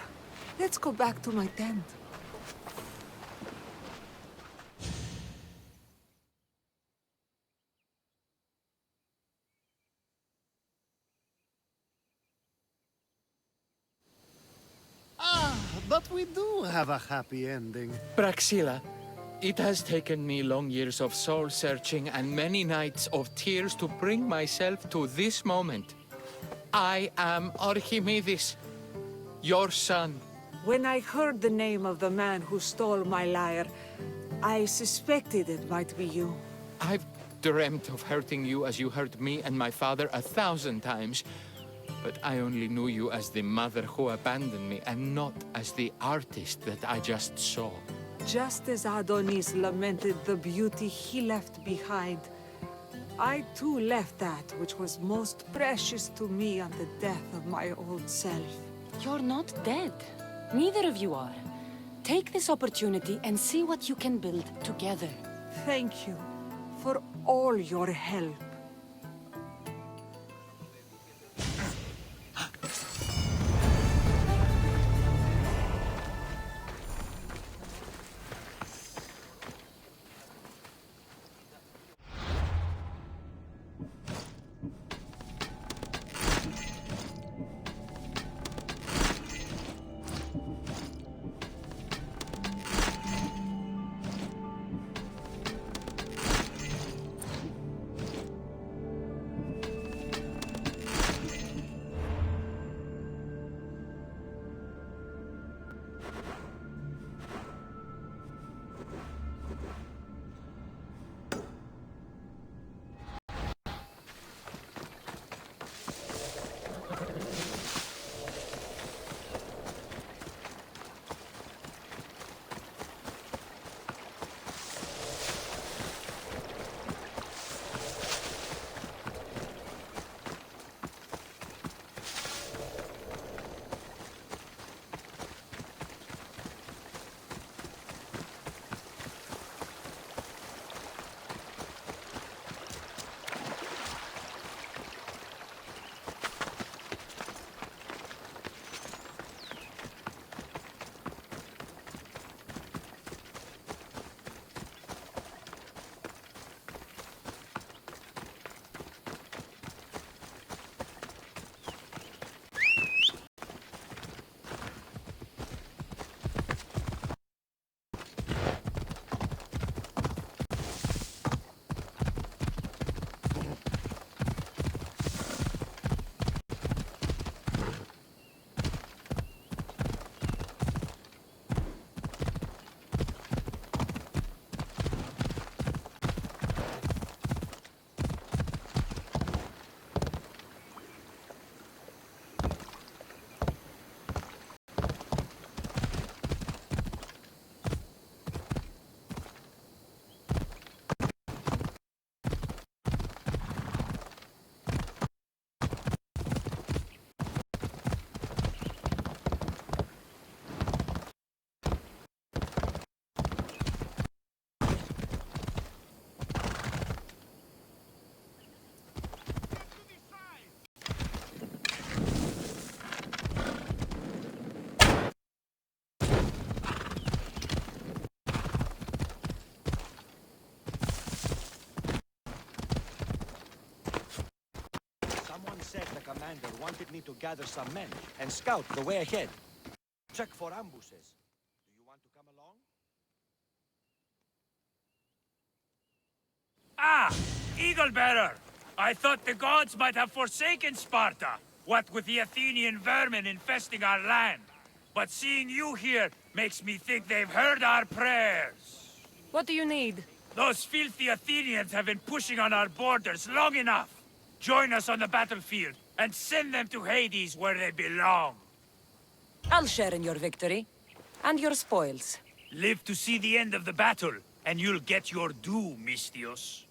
Let's go back to my tent. But we do have a happy ending. Praxilla, it has taken me long years of soul-searching and many nights of tears to bring myself to this moment. I am Archimedes, your son. When I heard the name of the man who stole my lyre, I suspected it might be you. I've dreamt of hurting you as you hurt me and my father 1,000 times. But I only knew you as the mother who abandoned me, and not as the artist that I just saw. Just as Adonis lamented the beauty he left behind, I too left that which was most precious to me on the death of my old self. You're not dead. Neither of you are. Take this opportunity and see what you can build together. Thank you for all your help. Said the commander wanted me to gather some men and scout the way ahead. Check for ambushes. Do you want to come along? Ah! Eagle Bearer! I thought the gods might have forsaken Sparta, what with the Athenian vermin infesting our land. But seeing you here makes me think they've heard our prayers. What do you need? Those filthy Athenians have been pushing on our borders long enough. Join us on the battlefield, and send them to Hades where they belong. I'll share in your victory. And your spoils. Live to see the end of the battle, and you'll get your due, Mistios.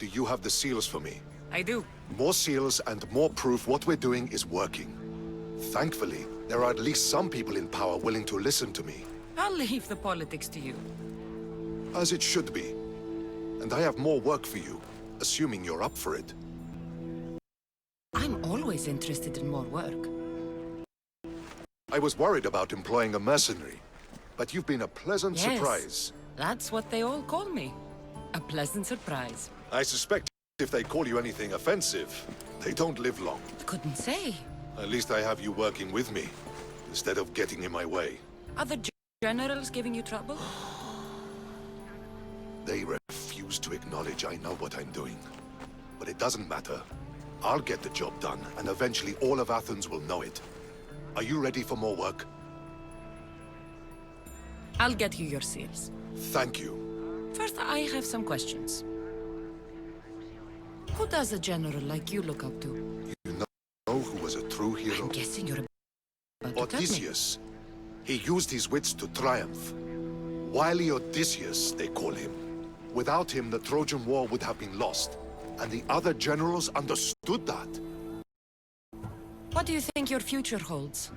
Do you have the seals for me? I do. More seals and more proof what we're doing is working. Thankfully, there are at least some people in power willing to listen to me. I'll leave the politics to you. As it should be. And I have more work for you, assuming you're up for it. I'm always interested in more work. I was worried about employing a mercenary, but you've been a pleasant Yes, surprise. That's what they all call me. A pleasant surprise. I suspect if they call you anything offensive, they don't live long. Couldn't say. At least I have you working with me, instead of getting in my way. Other generals giving you trouble? They refuse to acknowledge I know what I'm doing. But it doesn't matter. I'll get the job done, and eventually all of Athens will know it. Are you ready for more work? I'll get you your seals. Thank you. First, I have some questions. Who does a general like you look up to? You know who was a true hero? I'm guessing you're about to tell me. Odysseus. He used his wits to triumph. Wily Odysseus, they call him. Without him, the Trojan War would have been lost. And the other generals understood that. What do you think your future holds?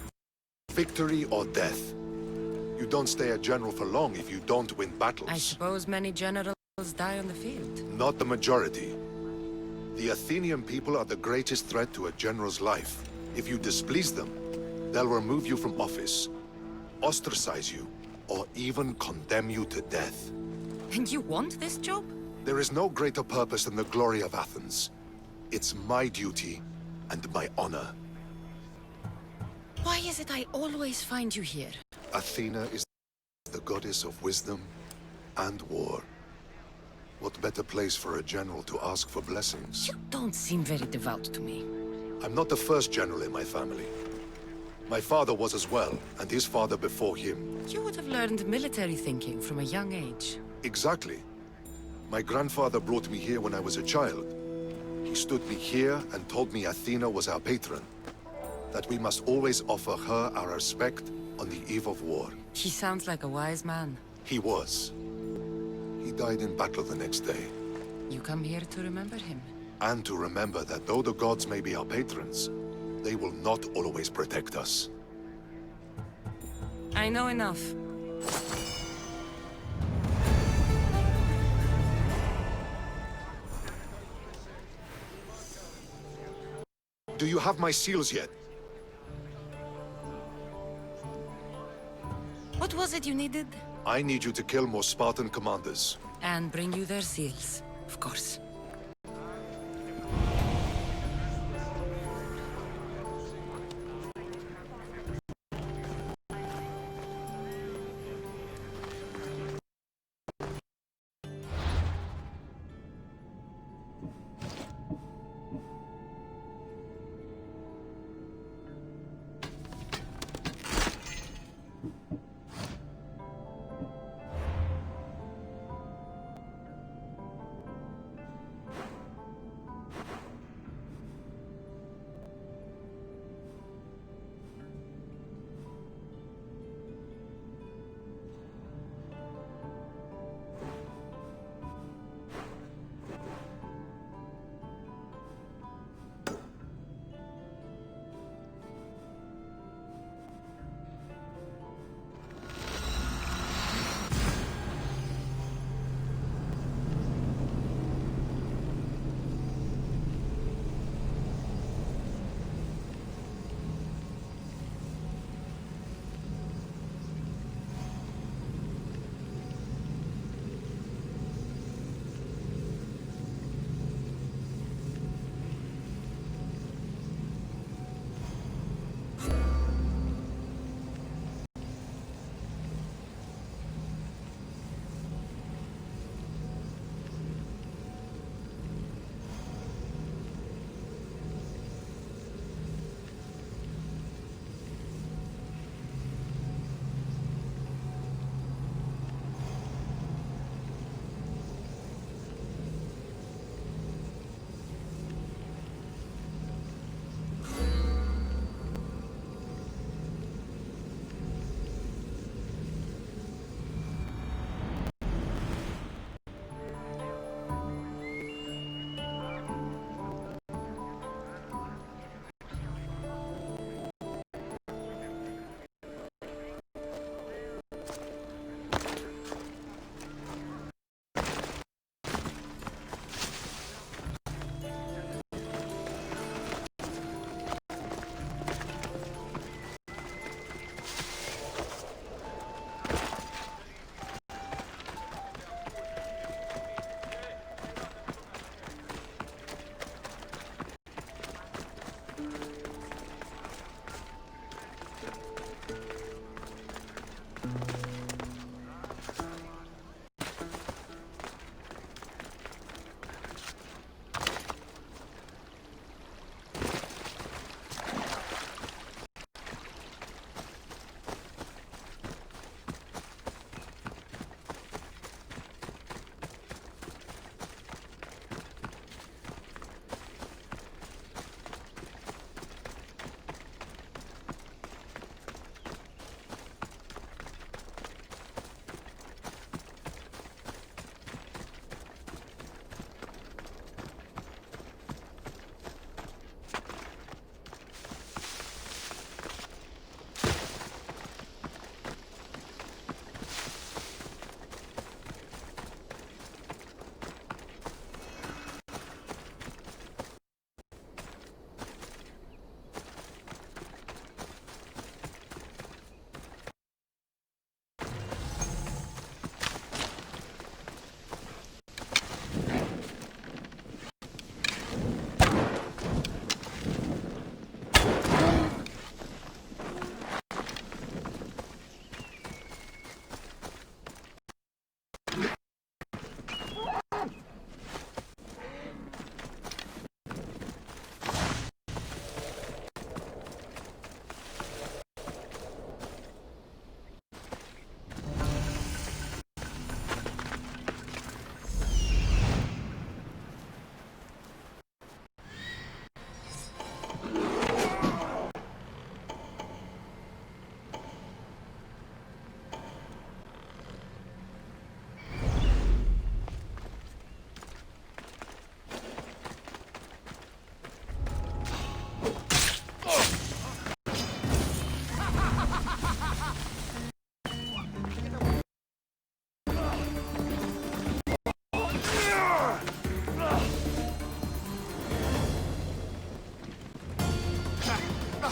Victory or death. You don't stay a general for long if you don't win battles. I suppose many generals die on the field. Not the majority. The Athenian people are the greatest threat to a general's life. If you displease them, they'll remove you from office, ostracize you, or even condemn you to death. And you want this job? There is no greater purpose than the glory of Athens. It's my duty and my honor. Why is it I always find you here? Athena is the goddess of wisdom and war. What better place for a general to ask for blessings? You don't seem very devout to me. I'm not the first general in my family. My father was as well, and his father before him. You would have learned military thinking from a young age. Exactly. My grandfather brought me here when I was a child. He stood me here and told me Athena was our patron. That we must always offer her our respect on the eve of war. He sounds like a wise man. He was. He died in battle the next day. You come here to remember him. And to remember that though the gods may be our patrons, they will not always protect us. I know enough. Do you have my seals yet? What was it you needed? I need you to kill more Spartan commanders. And bring you their seals, of course.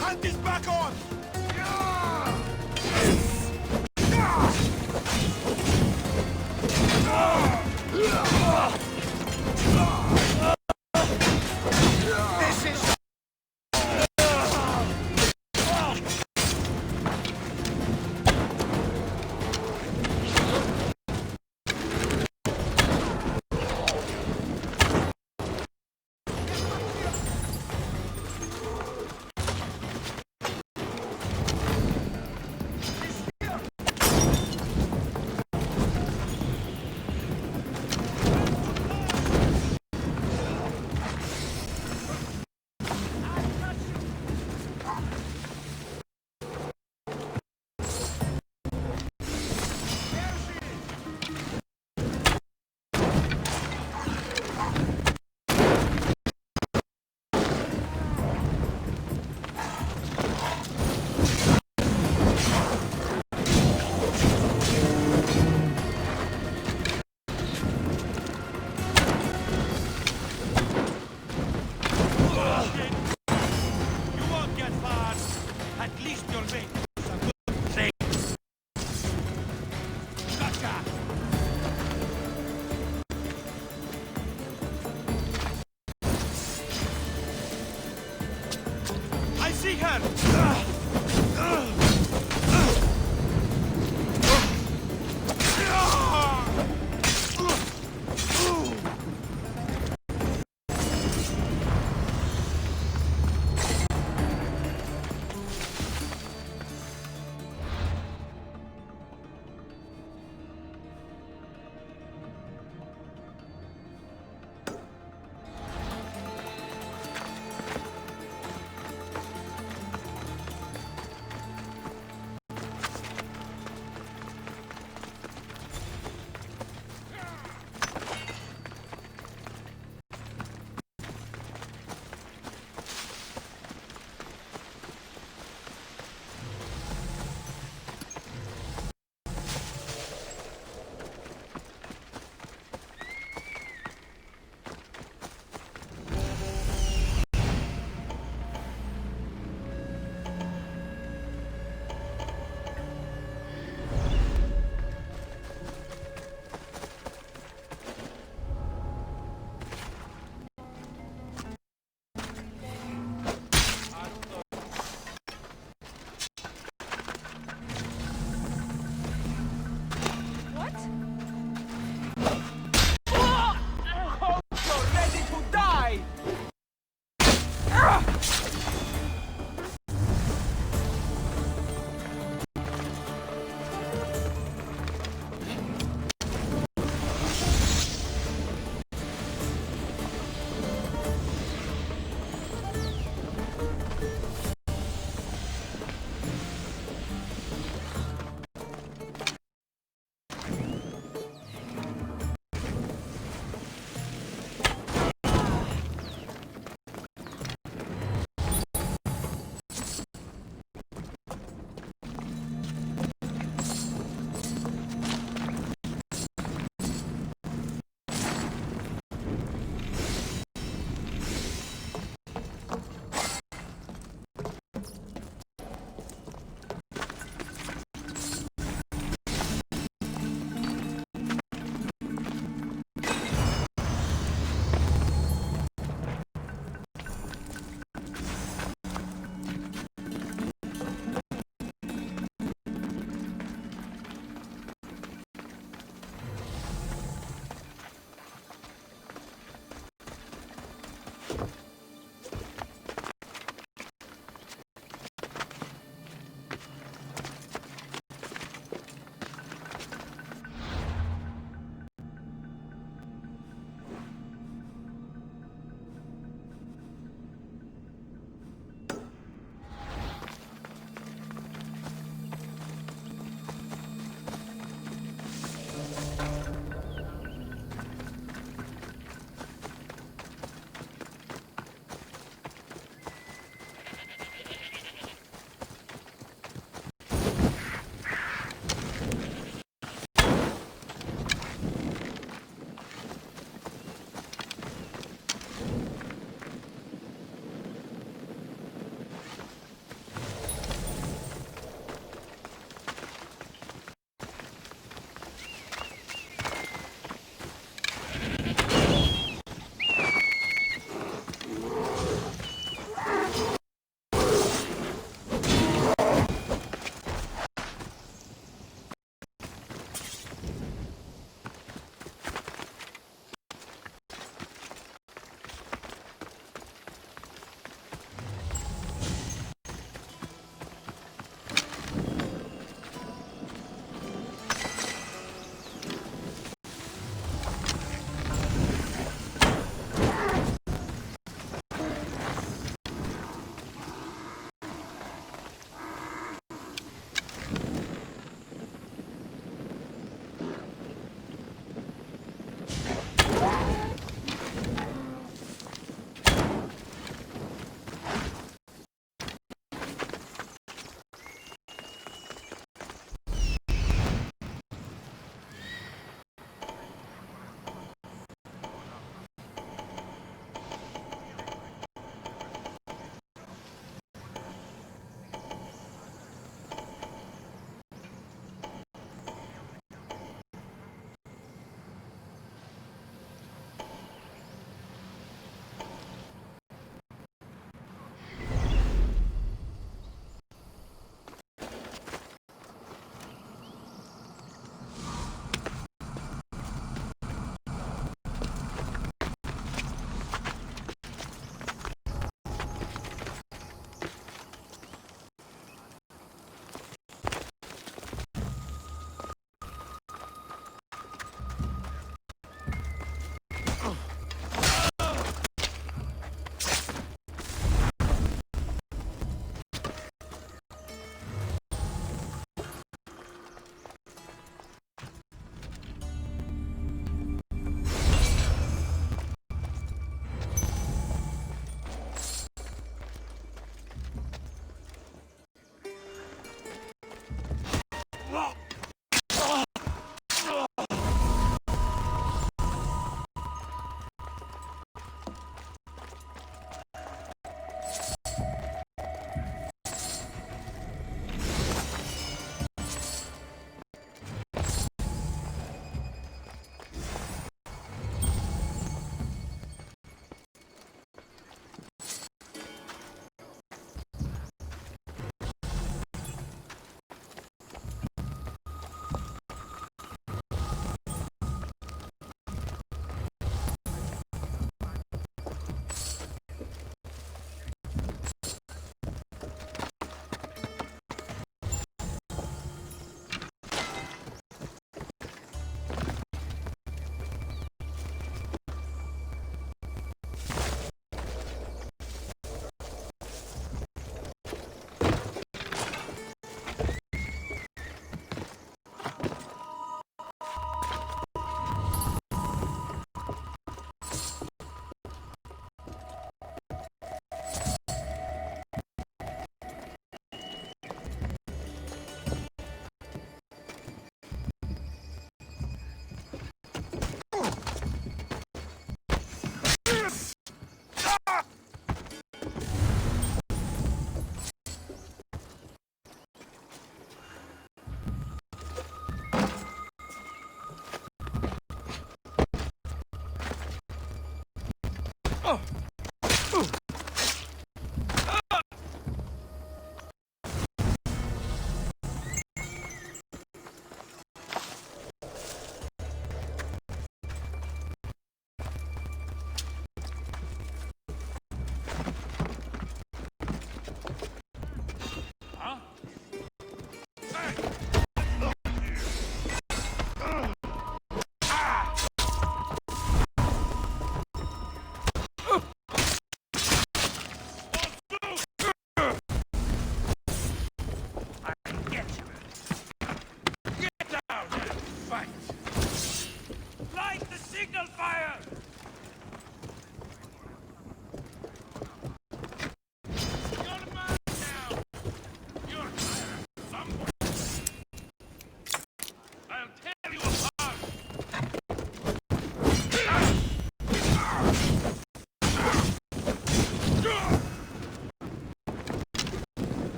hunt is back on! This is...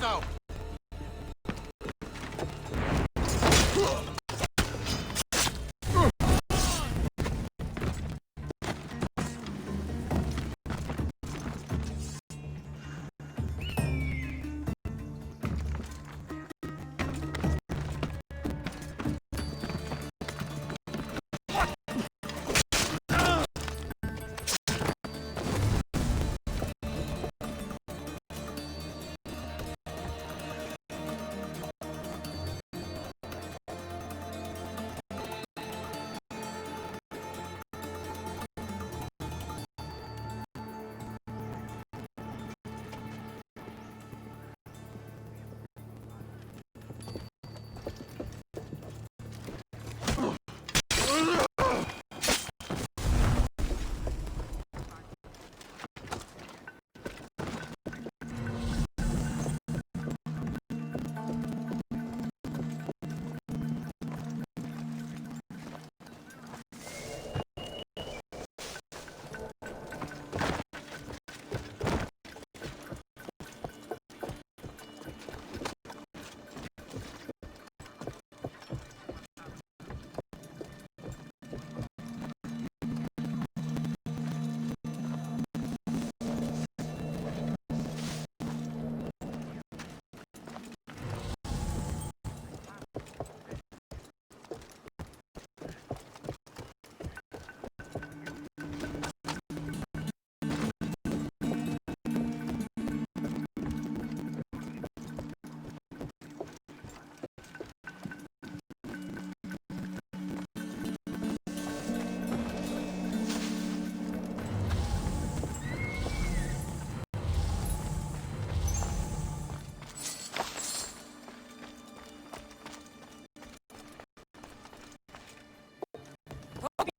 so!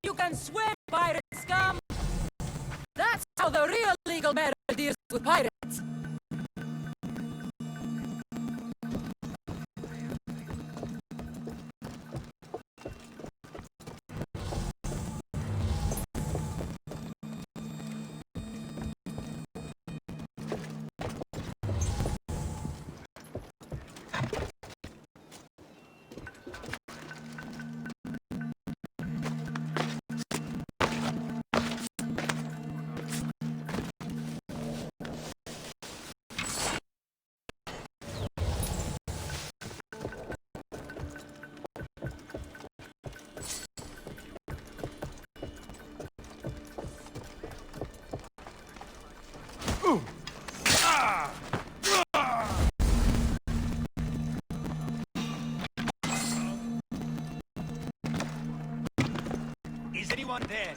You can swim, pirate scum! That's how the real legal matter deals with pirates! Is anyone there?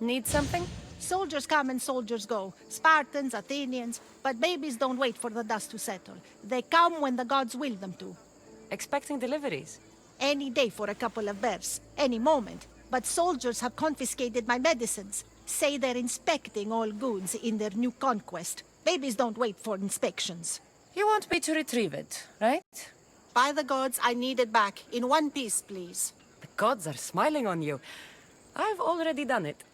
Need something? Soldiers come and soldiers go. Spartans, Athenians. But babies don't wait for the dust to settle. They come when the gods will them to. Expecting deliveries? Any day for a couple of births. Any moment. But soldiers have confiscated my medicines. Say they're inspecting all goods in their new conquest. Babies don't wait for inspections. You want me to retrieve it, right? By the gods, I need it back. In one piece, please. The gods are smiling on you. I've already done it.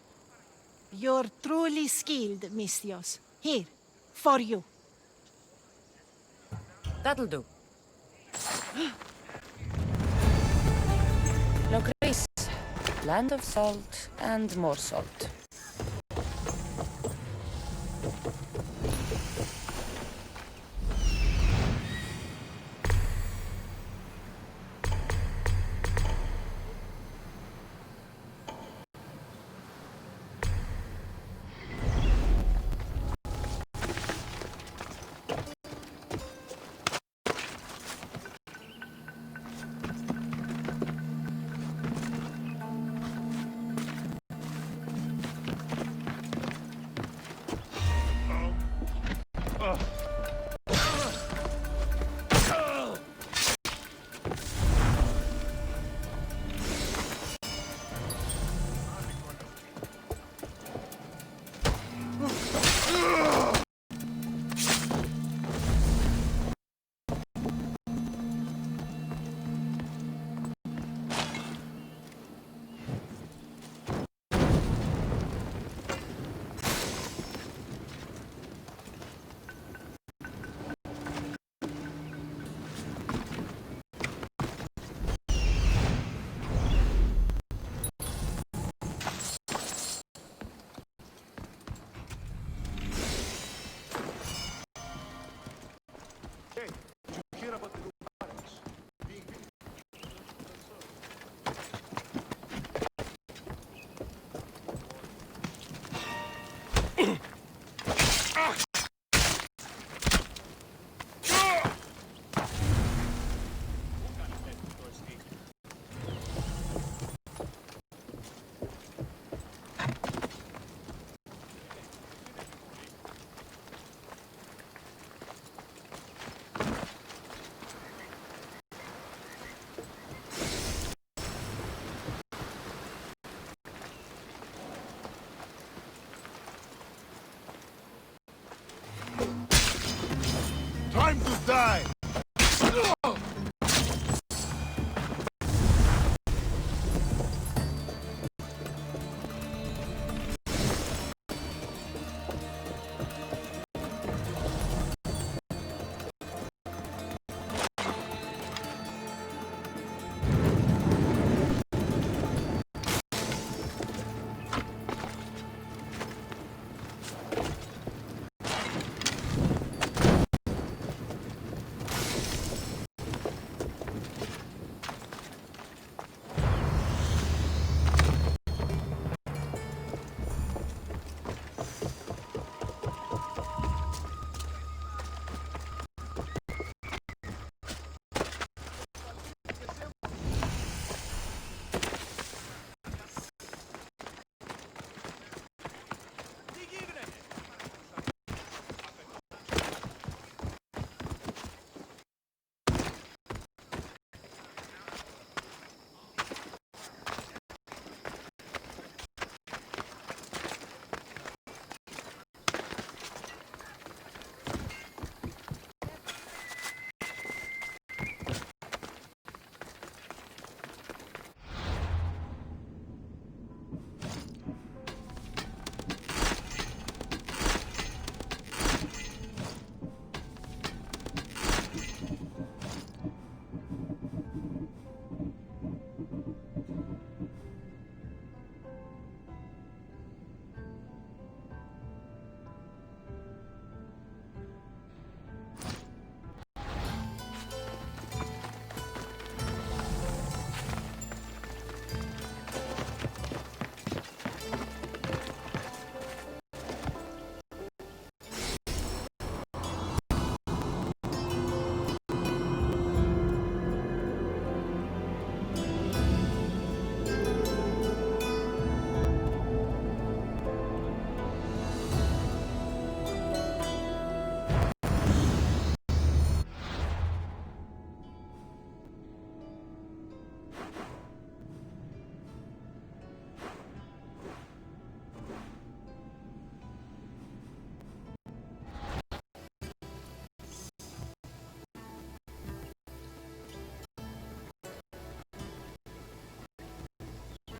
You're truly skilled, Mistios. Here, for you. That'll do. Lokris, land of salt and more salt. Time to die!